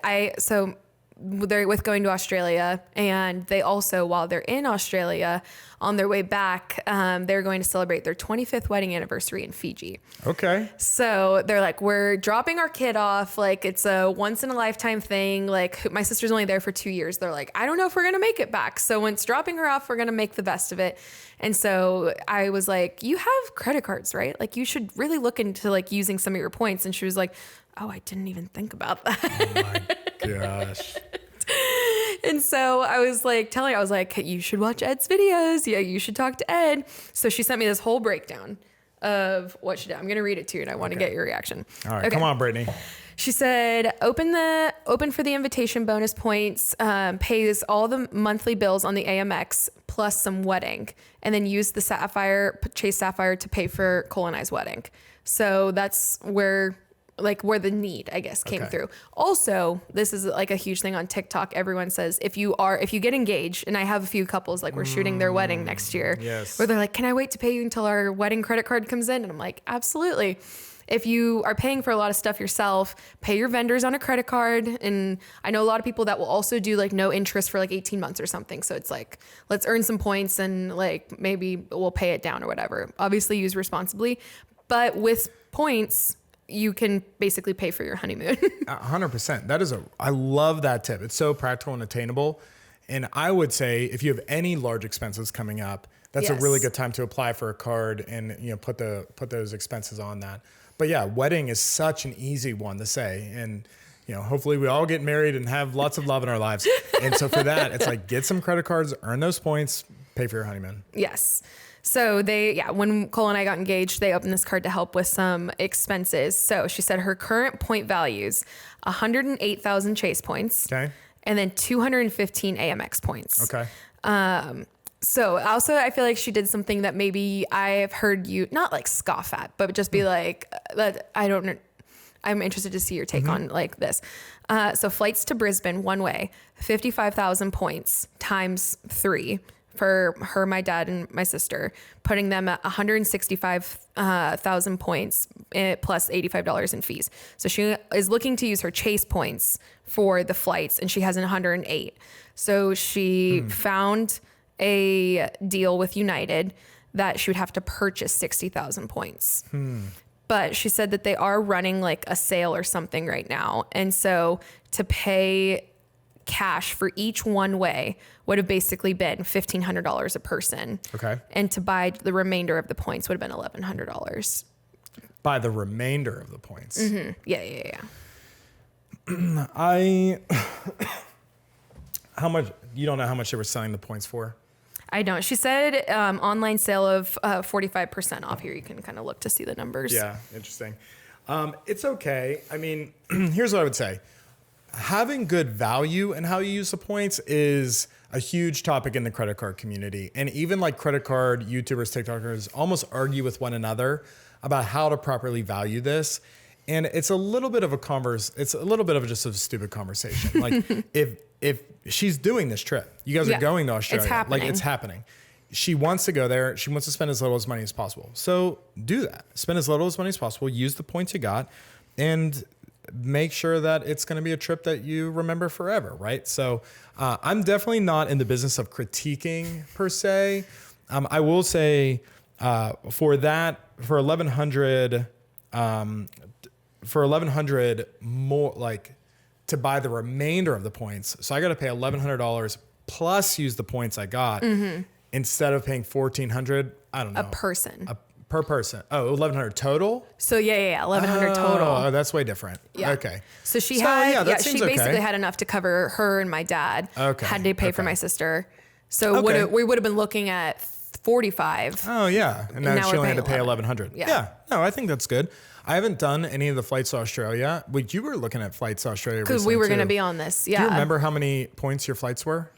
A: they're with going to Australia, and they also, while they're in Australia, on their way back, they're going to celebrate their 25th wedding anniversary in Fiji.
B: Okay.
A: So they're like, we're dropping our kid off. Like, it's a once in a lifetime thing. Like, my sister's only there for 2 years. They're like, I don't know if we're going to make it back. So once dropping her off, we're going to make the best of it. And so I was like, you have credit cards, right? Like, you should really look into like using some of your points. And she was like, oh, I didn't even think about that.
B: Oh my gosh.
A: And so I was like telling her, I was like, you should watch Ed's videos. Yeah, you should talk to Ed. So she sent me this whole breakdown of what she did. I'm going to read it to you, and I want to get your reaction.
B: All right, come on, Brittany.
A: She said, open for the invitation bonus points, pays all the monthly bills on the AMX plus some wedding, and then use the Chase Sapphire to pay for Cole and I's wedding. So that's where the need, I guess, came through. Also, this is like a huge thing on TikTok. Everyone says if you get engaged, and I have a few couples, like we're shooting their wedding next year, where they're like, can I wait to pay you until our wedding credit card comes in? And I'm like, absolutely. If you are paying for a lot of stuff yourself, pay your vendors on a credit card. And I know a lot of people that will also do like no interest for like 18 months or something. So it's like, let's earn some points and like maybe we'll pay it down or whatever. Obviously use responsibly, but with points, you can basically pay for your honeymoon.
B: 100%. I love that tip. It's so practical and attainable. And I would say if you have any large expenses coming up, that's a really good time to apply for a card and put those expenses on that. But yeah, wedding is such an easy one to say. And hopefully we all get married and have lots of love in our lives. And so for that, it's like get some credit cards, earn those points, pay for your honeymoon.
A: Yes. So when Cole and I got engaged, they opened this card to help with some expenses. So she said her current point values, 108,000 Chase points.
B: Okay.
A: And then 215 AMX points.
B: Okay.
A: So also I feel like she did something that maybe I've heard you not like scoff at, but just be like, that I don't know. I'm interested to see your take on like this. So flights to Brisbane one way, 55,000 points times 3 for her, my dad, and my sister, putting them at 165,000 points plus $85 in fees. So she is looking to use her Chase points for the flights, and she has 108. So she found a deal with United that she would have to purchase 60,000 points. But she said that they are running like a sale or something right now. And so to pay cash for each one way would have basically been $1,500 a person.
B: Okay.
A: And to buy the remainder of the points would have been $1,100.
B: By the remainder of the points.
A: Mm-hmm. Yeah.
B: How much, you don't know how much they were selling the points for?
A: I don't. She said online sale of 45% off. Here you can kind of look to see the numbers.
B: Yeah, interesting. It's okay. I mean, here's what I would say. Having good value in how you use the points is a huge topic in the credit card community. And even like credit card YouTubers, TikTokers almost argue with one another about how to properly value this. And it's a little bit of it's a little bit of just a stupid conversation. Like if she's doing this trip, you guys are going to Australia.
A: It's happening.
B: Like it's happening. She wants to go there. She wants to spend as little as money as possible. So do that. Spend as little as money as possible. Use the points you got and make sure that it's going to be a trip that you remember forever, right? So I'm definitely not in the business of critiquing per se. I will say for 1,100 more, like to buy the remainder of the points. So I got to pay $1,100 plus use the points I got instead of paying $1,400. I don't know.
A: A person.
B: Per person. Oh, 1,100 total?
A: So yeah, 1,100 total.
B: Oh, that's way different.
A: Yeah.
B: Okay.
A: So she
B: she
A: basically had enough to cover her and my dad.
B: Okay.
A: Had to pay for my sister. So
B: Okay.
A: we would have been looking at 45.
B: Oh yeah. And now she only had to pay 1,100.
A: Yeah.
B: No, I think that's good. I haven't done any of the flights to Australia. But you were looking at flights to Australia
A: because we were going to be on this. Yeah.
B: Do you remember how many points your flights were?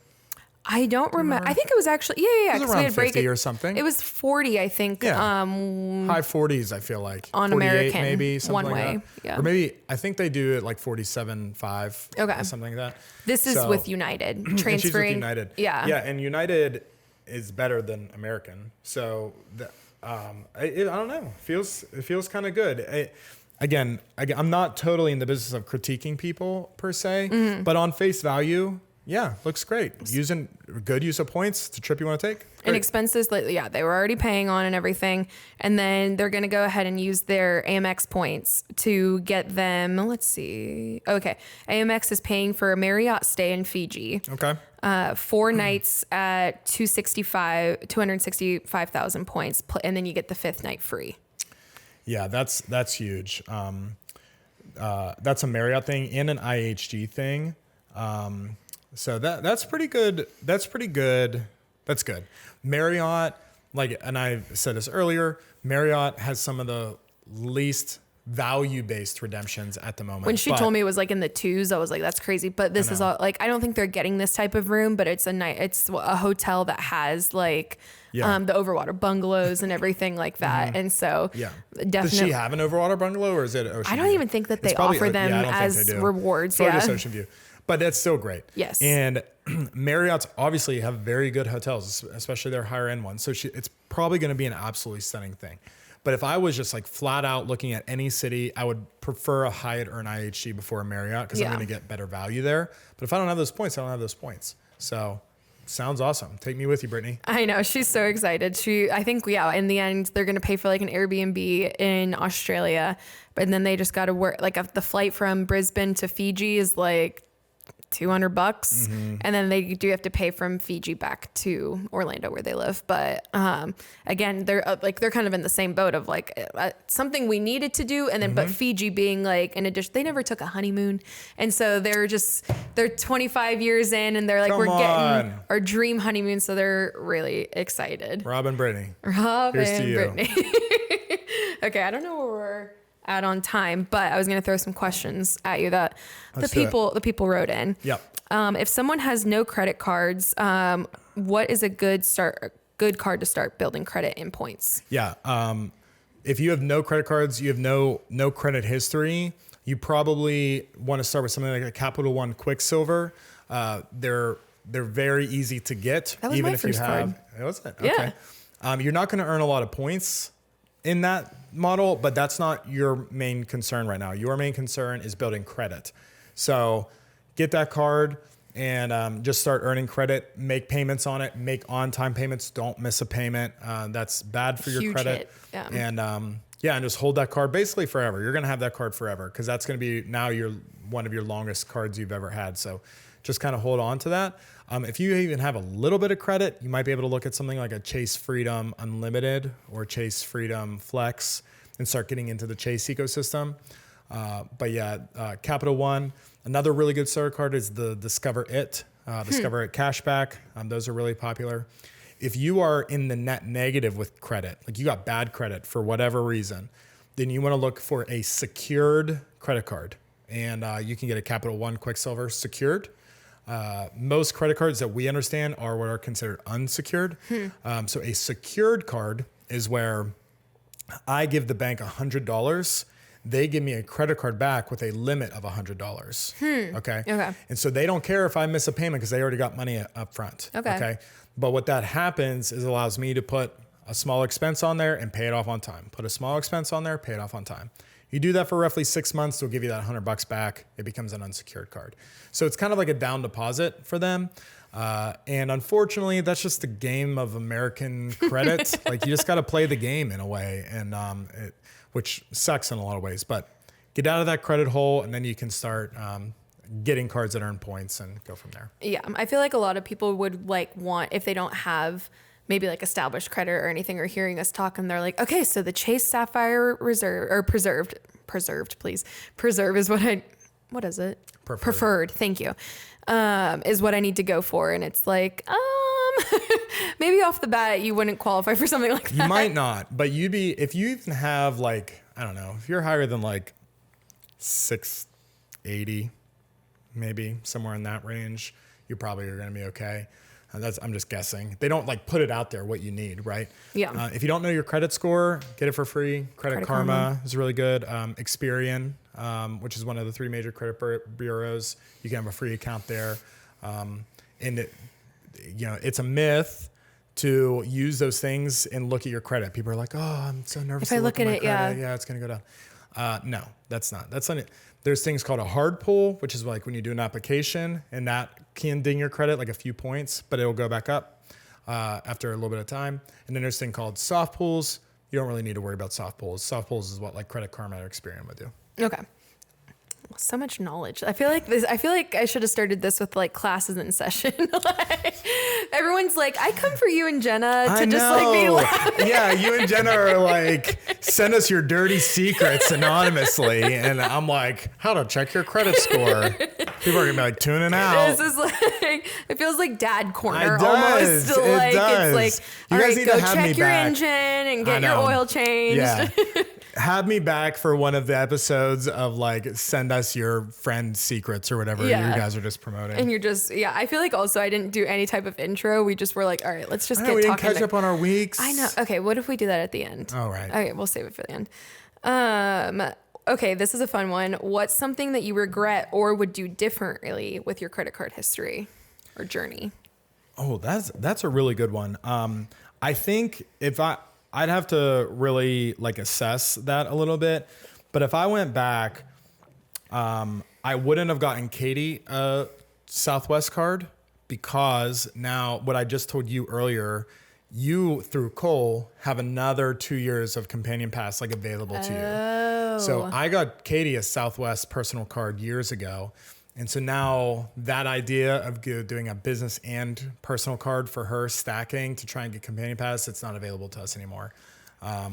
A: I don't remember. I think it was actually, yeah.
B: It was around 50 or something.
A: It was 40, I think.
B: Yeah. High 40s, I feel like.
A: On
B: 48
A: American,
B: maybe, something
A: one
B: like
A: way.
B: that.
A: Yeah.
B: Or maybe, I think they do it like 47.5.
A: Okay.
B: Something like that.
A: This is with United. Transferring.
B: And she's with United.
A: Yeah.
B: Yeah, and United is better than American. So, I don't know. It feels kind of good. Again, I'm not totally in the business of critiquing people per se, but on face value, yeah, looks great. Using good use of points to trip you want to take. Great.
A: And expenses, they were already paying on and everything. And then they're going to go ahead and use their Amex points to get them, let's see. Okay. Amex is paying for a Marriott stay in Fiji.
B: Okay.
A: 4 nights at 265,000 points. And then you get the 5th night free.
B: Yeah, that's huge. That's a Marriott thing and an IHG thing. So that's pretty good. That's good. Marriott, and I said this earlier, Marriott has some of the least value-based redemptions at the moment.
A: When she told me it was like in the 2s, I was like, that's crazy. But this is all like, I don't think they're getting this type of room, but it's a hotel that has like the overwater bungalows and everything like that. Mm-hmm. And so definitely. Does
B: she have an overwater bungalow or is it Ocean
A: I don't
B: View?
A: even think that they offer them as rewards.
B: It's just Ocean View. But that's still great.
A: Yes.
B: And Marriott's obviously have very good hotels, especially their higher end ones. So it's probably going to be an absolutely stunning thing. But if I was just like flat out looking at any city, I would prefer a Hyatt or an IHG before a Marriott because I'm going to get better value there. But if I don't have those points, I don't have those points. So sounds awesome. Take me with you, Brittany.
A: I know. She's so excited. I think, in the end, they're going to pay for like an Airbnb in Australia. But then they just got to work. Like the flight from Brisbane to Fiji is like $200, and then they do have to pay from Fiji back to Orlando where they live. But again, they're kind of in the same boat of like something we needed to do, and then but Fiji being like in addition, they never took a honeymoon, and so they're 25 years in, and they're like getting our dream honeymoon, so they're really excited.
B: Rob and Brittany.
A: Here's to you. Brittany. Okay, I don't know where we're at on time, but I was going to throw some questions at you that the people wrote in.
B: Yep.
A: If someone has no credit cards, what is a good card to start building credit in points?
B: Yeah. if you have no credit cards, you have no credit history, you probably want to start with something like a Capital One Quicksilver. They're very easy to get.
A: That was
B: even
A: my
B: if
A: first
B: you have.
A: card.
B: Was it?
A: Yeah.
B: Okay. You're not going to earn a lot of points in that model, but that's not your main concern right now. Your main concern is building credit. So get that card and just start earning credit, make payments on it, make on-time payments. Don't miss a payment. That's bad for your credit.
A: Hit. Yeah.
B: And just hold that card basically forever. You're going to have that card forever because that's going to be now one of your longest cards you've ever had. So just kind of hold on to that. If you even have a little bit of credit, you might be able to look at something like a Chase Freedom Unlimited or Chase Freedom Flex and start getting into the Chase ecosystem. Capital One. Another really good starter card is the Discover It Cashback. Those are really popular. If you are in the net negative with credit, like you got bad credit for whatever reason, then you want to look for a secured credit card. And you can get a Capital One Quicksilver secured. Most credit cards that we understand are what are considered unsecured. So a secured card is where I give the bank $100. They give me a credit card back with a limit of $100. Okay. And so they don't care if I miss a payment because they already got money up front. Okay. But what that happens is it allows me to put a small expense on there and pay it off on time. Put a small expense on there, pay it off on time. You do that for roughly 6 months, they'll give you that $100 back. It becomes an unsecured card. So it's kind of like a down deposit for them. And unfortunately, that's just the game of American credit. Like you just got to play the game in a way, and which sucks in a lot of ways. But get out of that credit hole, and then you can start getting cards that earn points and go from there.
A: Yeah, I feel like a lot of people would want, if they don't have maybe like established credit or anything, or hearing us talk and they're like, okay, so the Chase Sapphire Reserve or preserved, please. Preserve is what is it? Preferred. Thank you. Is what I need to go for. And it's like, maybe off the bat, you wouldn't qualify for something like that.
B: You might not, but if you even have like, I don't know, if you're higher than like 680, maybe somewhere in that range, you probably are going to be okay. I'm just guessing. They don't like put it out there what you need, right?
A: Yeah.
B: If you don't know your credit score, get it for free. Credit Karma is really good. Experian, which is one of the 3 major credit bureaus, you can have a free account there. It's a myth to use those things and look at your credit. People are like, "Oh, I'm so nervous."
A: If I look at it,
B: yeah, it's gonna go down. No, that's not. That's not it. There's things called a hard pull, which is like when you do an application, and that can ding your credit like a few points, but it'll go back up after a little bit of time. And then there's a thing called soft pulls. You don't really need to worry about soft pulls. Soft pulls is what like Credit Karma or Experian would do.
A: Okay. So much knowledge. I feel like I should have started this with like classes in session. Everyone's like, I come for you and Jenna to just like be laughing.
B: Yeah, you and Jenna are like, send us your dirty secrets anonymously. And I'm like, how to check your credit score. People are gonna be like tuning out.
A: This is like, it feels like dad corner
B: it does.
A: almost.
B: It
A: like
B: does.
A: It's like,
B: you
A: all
B: guys
A: right,
B: need
A: go
B: to have
A: check
B: me
A: your
B: back.
A: engine and get your oil changed.
B: Yeah. Have me back for one of the episodes of like send us your friend secrets or whatever you guys are just promoting.
A: And you're just, I feel like also I didn't do any type of intro. We just were like, all right, let's just
B: we didn't catch up on our weeks.
A: I know. Okay, what if we do that at the end?
B: All right.
A: Okay, we'll save it for the end. Okay, this is a fun one. What's something that you regret or would do differently with your credit card history or journey?
B: Oh, that's a really good one. I think I'd have to really like assess that a little bit. But if I went back, I wouldn't have gotten Katie a Southwest card because now what I just told you earlier, you through Cole have another 2 years of Companion Pass like available to you. So I got Katie a Southwest personal card years ago. And so now that idea of doing a business and personal card for her stacking to try and get Companion Pass, it's not available to us anymore.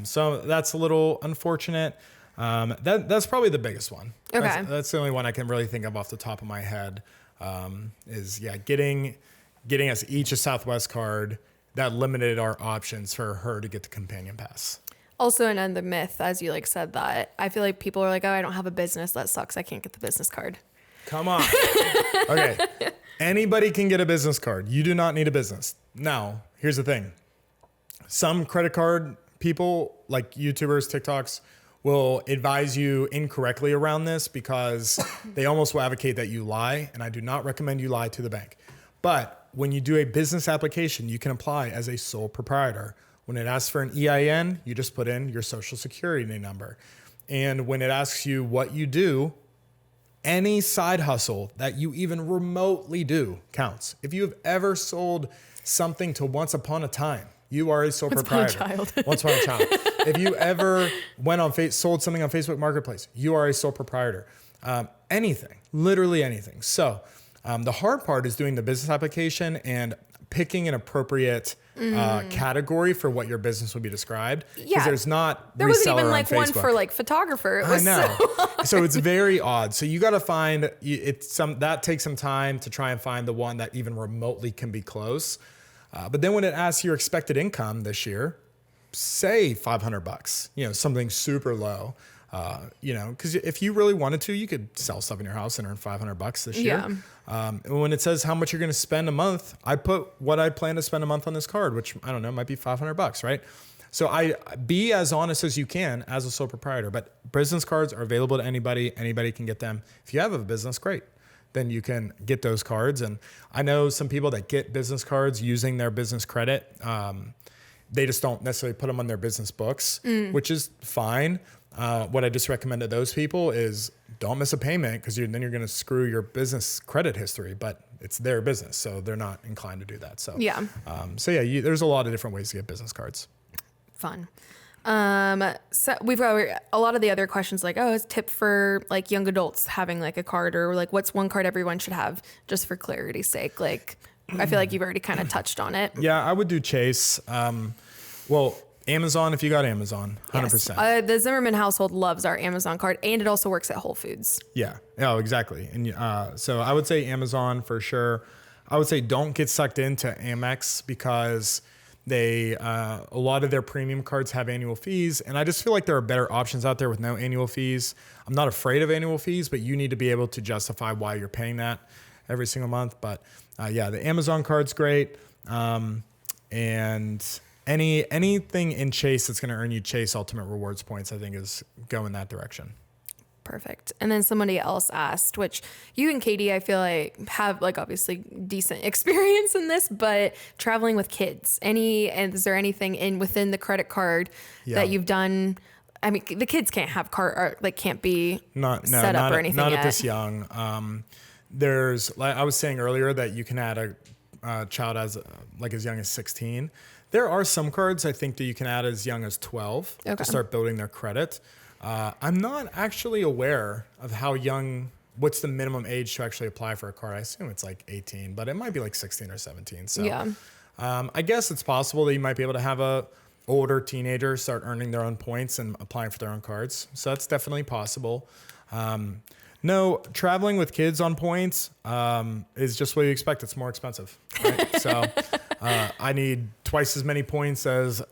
B: So that's a little unfortunate. That's probably the biggest one.
A: Okay.
B: That's the only one I can really think of off the top of my head. Getting us each a Southwest card that limited our options for her to get the Companion Pass.
A: Also, another myth, as you like said that, I feel like people are like, oh, I don't have a business. That sucks. I can't get the business card.
B: Come on. Okay. Anybody can get a business card. You do not need a business. Now, here's the thing. Some credit card people like YouTubers, TikToks will advise you incorrectly around this because they almost will advocate that you lie. And I do not recommend you lie to the bank. But when you do a business application, you can apply as a sole proprietor. When it asks for an EIN, you just put in your social security number. And when it asks you what you do, any side hustle that you even remotely do counts. If you have ever sold something to Once Upon a Time, you are a sole proprietor. Once Upon a Child. If you ever went on sold something on Facebook Marketplace, you are a sole proprietor. Anything, literally anything. So the hard part is doing the business application and picking an appropriate category for what your business would be described. Because there's not
A: there wasn't even like one for like photographer. It was
B: I know. So it's very odd. So you got to find that takes some time to try and find the one that even remotely can be close. But then when it asks your expected income this year, say $500, something super low, because if you really wanted to, you could sell stuff in your house and earn $500 this year. And when it says how much you're going to spend a month, I put what I plan to spend a month on this card, which I don't know, might be $500, right? So I be as honest as you can as a sole proprietor, but business cards are available to anybody. Anybody can get them. If you have a business, great. Then you can get those cards. And I know some people that get business cards using their business credit. They just don't necessarily put them on their business books, which is fine. What I just recommend to those people is don't miss a payment because then you're going to screw your business credit history, but it's their business. So they're not inclined to do that. So, there's a lot of different ways to get business cards.
A: Fun. So we've got a lot of the other questions like, it's tip for like young adults having like a card, or like what's one card everyone should have, just for clarity's sake. Like, I feel like you've already kind of touched on it.
B: Yeah, I would do Chase. Amazon, if you got Amazon, 100%.
A: Yes. The Zimmerman household loves our Amazon card, and it also works at Whole Foods.
B: Yeah. Oh, exactly. And so I would say Amazon for sure. I would say don't get sucked into Amex because a lot of their premium cards have annual fees, and I just feel like there are better options out there with no annual fees. I'm not afraid of annual fees, but you need to be able to justify why you're paying that every single month. But the Amazon card's great, and anything in Chase that's going to earn you Chase Ultimate Rewards points, I think is go in that direction.
A: Perfect. And then somebody else asked, which you and Katie, I feel like have like obviously decent experience in this, but traveling with kids, and is there anything within the credit card that you've done? I mean, the kids can't have can't be set up or anything
B: not
A: yet.
B: At this young. There's, like I was saying earlier, that you can add a child as young as 16. There are some cards I think that you can add as young as 12 to start building their credit. I'm not actually aware of what's the minimum age to actually apply for a card. I assume it's like 18, but it might be like 16 or 17. So I guess it's possible that you might be able to have a older teenager start earning their own points and applying for their own cards. So that's definitely possible. No, traveling with kids on points is just what you expect. It's more expensive, right? So I need twice as many points as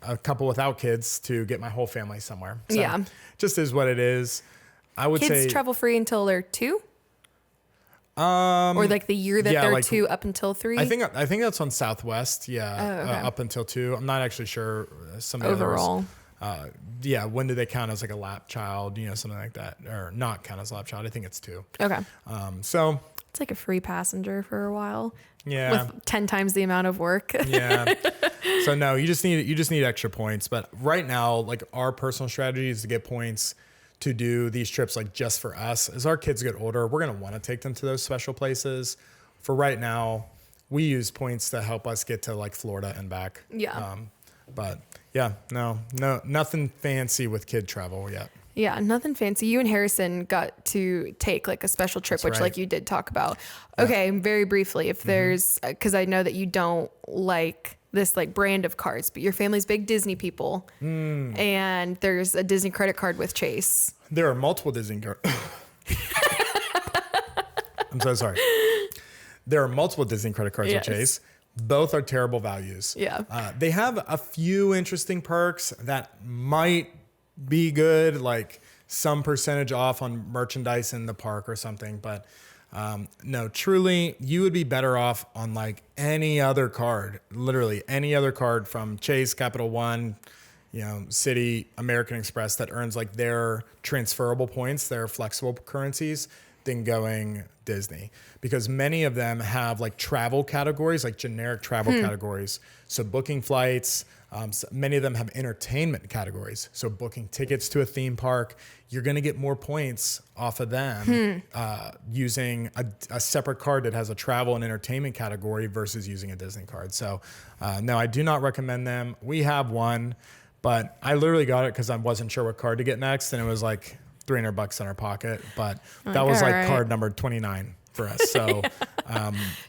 B: a couple without kids to get my whole family somewhere. So just is what it is. I would say
A: kids travel free until they're 2, or like the year that they're 2 up until 3.
B: I think that's on Southwest. Up until 2. I'm not actually sure. Some overall. When do they count as like a lap child? Something like that, or not count as a lap child? I think it's 2.
A: Okay.
B: So
A: it's like a free passenger for a while.
B: Yeah.
A: With 10 times the amount of work.
B: Yeah. So no, you just need extra points. But right now, like our personal strategy is to get points to do these trips like just for us. As our kids get older, we're going to want to take them to those special places. For right now, we use points to help us get to like Florida and back.
A: Yeah.
B: But yeah, no, nothing fancy with kid travel yet.
A: Yeah, nothing fancy. You and Harrison got to take like a special trip, which like you did talk about. Okay, very briefly, if there's, because I know that you don't like this like brand of cards, but your family's big Disney people, and there's a Disney credit card with Chase.
B: There are multiple Disney cards. I'm so sorry. There are multiple Disney credit cards with Chase. Both are terrible values.
A: Yeah.
B: They have a few interesting perks that might be good, like some percentage off on merchandise in the park or something. But no, truly, you would be better off on like any other card, literally any other card from Chase, Capital One, Citi, American Express that earns like their transferable points, their flexible currencies, than going Disney, because many of them have like travel categories, like generic travel categories. So booking flights, so many of them have entertainment categories. So booking tickets to a theme park, you're going to get more points off of them using a separate card that has a travel and entertainment category versus using a Disney card. So no, I do not recommend them. We have one, but I literally got it because I wasn't sure what card to get next, and it was like $300 in our pocket, but that was like card number 29 for us. So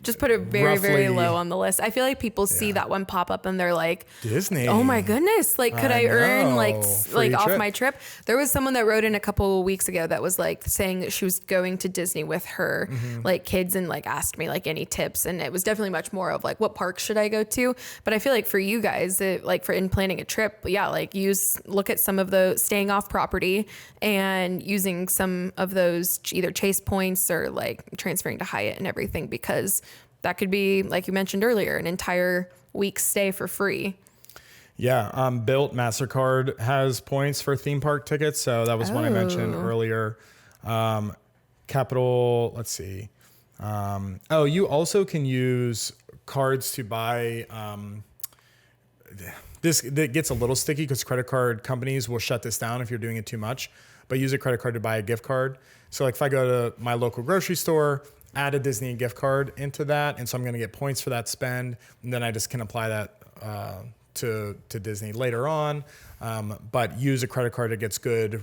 A: just put it very, very low on the list. I feel like people see that one pop up and they're like,
B: Disney.
A: Oh my goodness. Like, could I earn like off my trip? There was someone that wrote in a couple of weeks ago that was like saying that she was going to Disney with her like kids and like asked me like any tips. And it was definitely much more of like, what parks should I go to? But I feel like for you guys, like for in planning a trip, like look at some of those staying off property and using some of those either Chase points or like transferring to Hyatt and everything, because that could be, like you mentioned earlier, an entire week's stay for free.
B: Yeah. Built MasterCard has points for theme park tickets. So that was one I mentioned earlier. Capital, let's see. You also can use cards to buy, that gets a little sticky because credit card companies will shut this down if you're doing it too much, but use a credit card to buy a gift card. So like if I go to my local grocery store, add a Disney gift card into that, and so I'm going to get points for that spend, and then I just can apply that to Disney later on. But use a credit card that gets good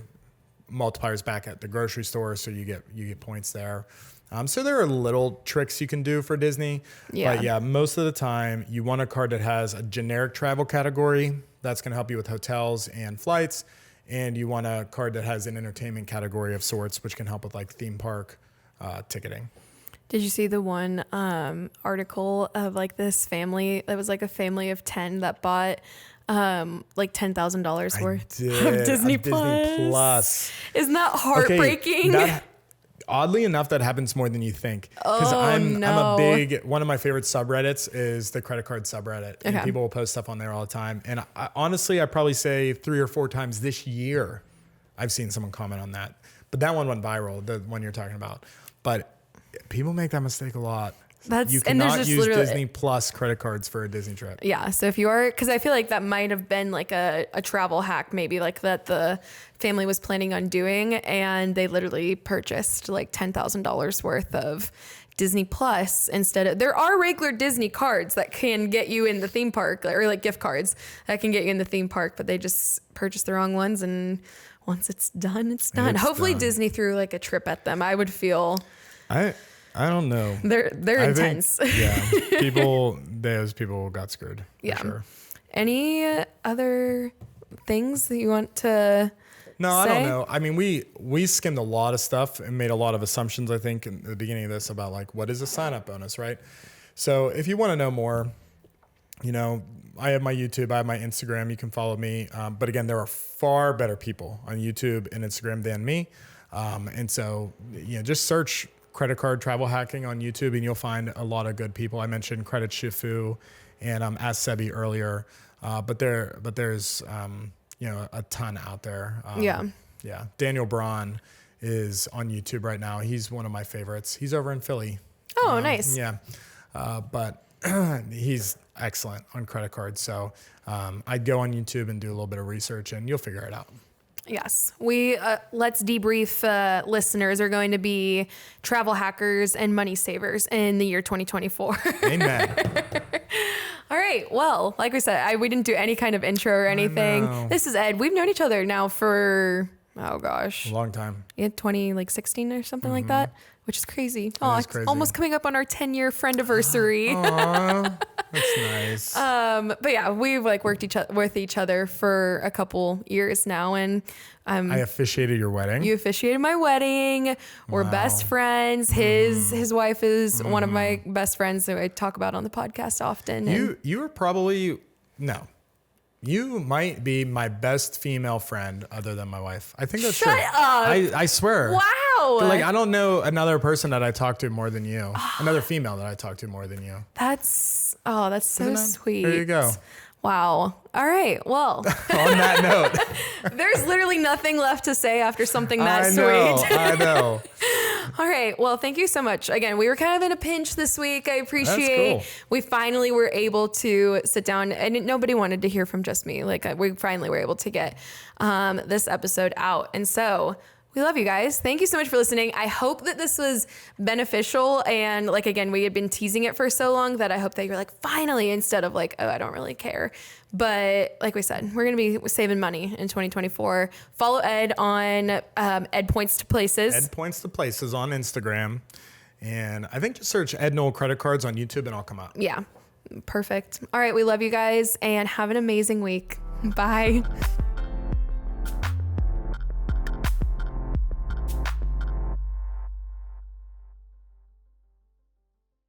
B: multipliers back at the grocery store, so you get points there. So there are little tricks you can do for Disney, but most of the time you want a card that has a generic travel category that's going to help you with hotels and flights, and you want a card that has an entertainment category of sorts, which can help with like theme park ticketing.
A: Did you see the one article of like this family? It was like a family of 10 that bought like $10,000 worth of Disney Plus. Isn't that heartbreaking?
B: Okay, oddly enough, that happens more than you think. Because I'm a one of my favorite subreddits is the credit card subreddit. Okay. And people will post stuff on there all the time. And honestly, I probably say 3 or 4 times this year, I've seen someone comment on that. But that one went viral, the one you're talking about. But people make that mistake a lot. You cannot use Disney Plus credit cards for a Disney trip.
A: Yeah. So if you are, because I feel like that might have been like a travel hack, maybe like that the family was planning on doing, and they literally purchased like $10,000 worth of Disney Plus instead of, there are regular Disney cards that can get you in the theme park, or like gift cards that can get you in the theme park, but they just purchased the wrong ones. And once it's done, it's done. Hopefully Disney threw like a trip at them. I would feel...
B: I don't know.
A: They're intense.
B: Those people got screwed. Yeah. For sure.
A: Any other things that you want to
B: No,
A: say?
B: I don't know. I mean, we skimmed a lot of stuff and made a lot of assumptions, I think, in the beginning of this about like, what is a sign-up bonus, right? So if you want to know more, I have my YouTube, I have my Instagram, you can follow me. But again, there are far better people on YouTube and Instagram than me. And so, just search credit card travel hacking on YouTube, and you'll find a lot of good people. I mentioned Credit Shifu and Ask Sebi earlier, but there's a ton out there. Yeah. Daniel Braun is on YouTube right now. He's one of my favorites. He's over in Philly.
A: Oh, nice.
B: Yeah, but he's excellent on credit cards. So I'd go on YouTube and do a little bit of research, and you'll figure it out.
A: Yes. We Let's Debrief listeners are going to be travel hackers and money savers in the year 2024.
B: Amen.
A: All right. Well, like we said, we didn't do any kind of intro or anything. This is Ed. We've known each other now for, oh gosh.
B: A long time.
A: Yeah, 2016 or something like that, which is crazy. Oh, it's
B: crazy.
A: Almost coming up on our 10-year friendiversary.
B: Aww, that's nice.
A: But yeah, we've like worked with each other for a couple years now, and
B: I officiated your wedding.
A: You officiated my wedding. We're best friends. His wife is one of my best friends who I talk about on the podcast often.
B: You were probably You might be my best female friend other than my wife. I think that's true.
A: Shut up.
B: I swear.
A: Wow.
B: Like, I don't know another person that I talk to more than you. Another female that I talk to more than you.
A: That's so sweet.
B: There you go.
A: Wow. All right. Well,
B: On that note,
A: there's literally nothing left to say after something that sweet.
B: I know.
A: All right. Well, thank you so much. Again, we were kind of in a pinch this week. I appreciate
B: That's cool.
A: We finally were able to sit down, and nobody wanted to hear from just me. Like, we finally were able to get this episode out. And so we love you guys. Thank you so much for listening. I hope that this was beneficial. And like, again, we had been teasing it for so long that I hope that you're like, finally, instead of like, oh, I don't really care. But like we said, we're going to be saving money in 2024. Follow Ed on Ed Points to Places.
B: Ed Points to Places on Instagram. And I think just search Ed Newell Credit Cards on YouTube and I'll come out.
A: Yeah. Perfect. All right. We love you guys and have an amazing week. Bye.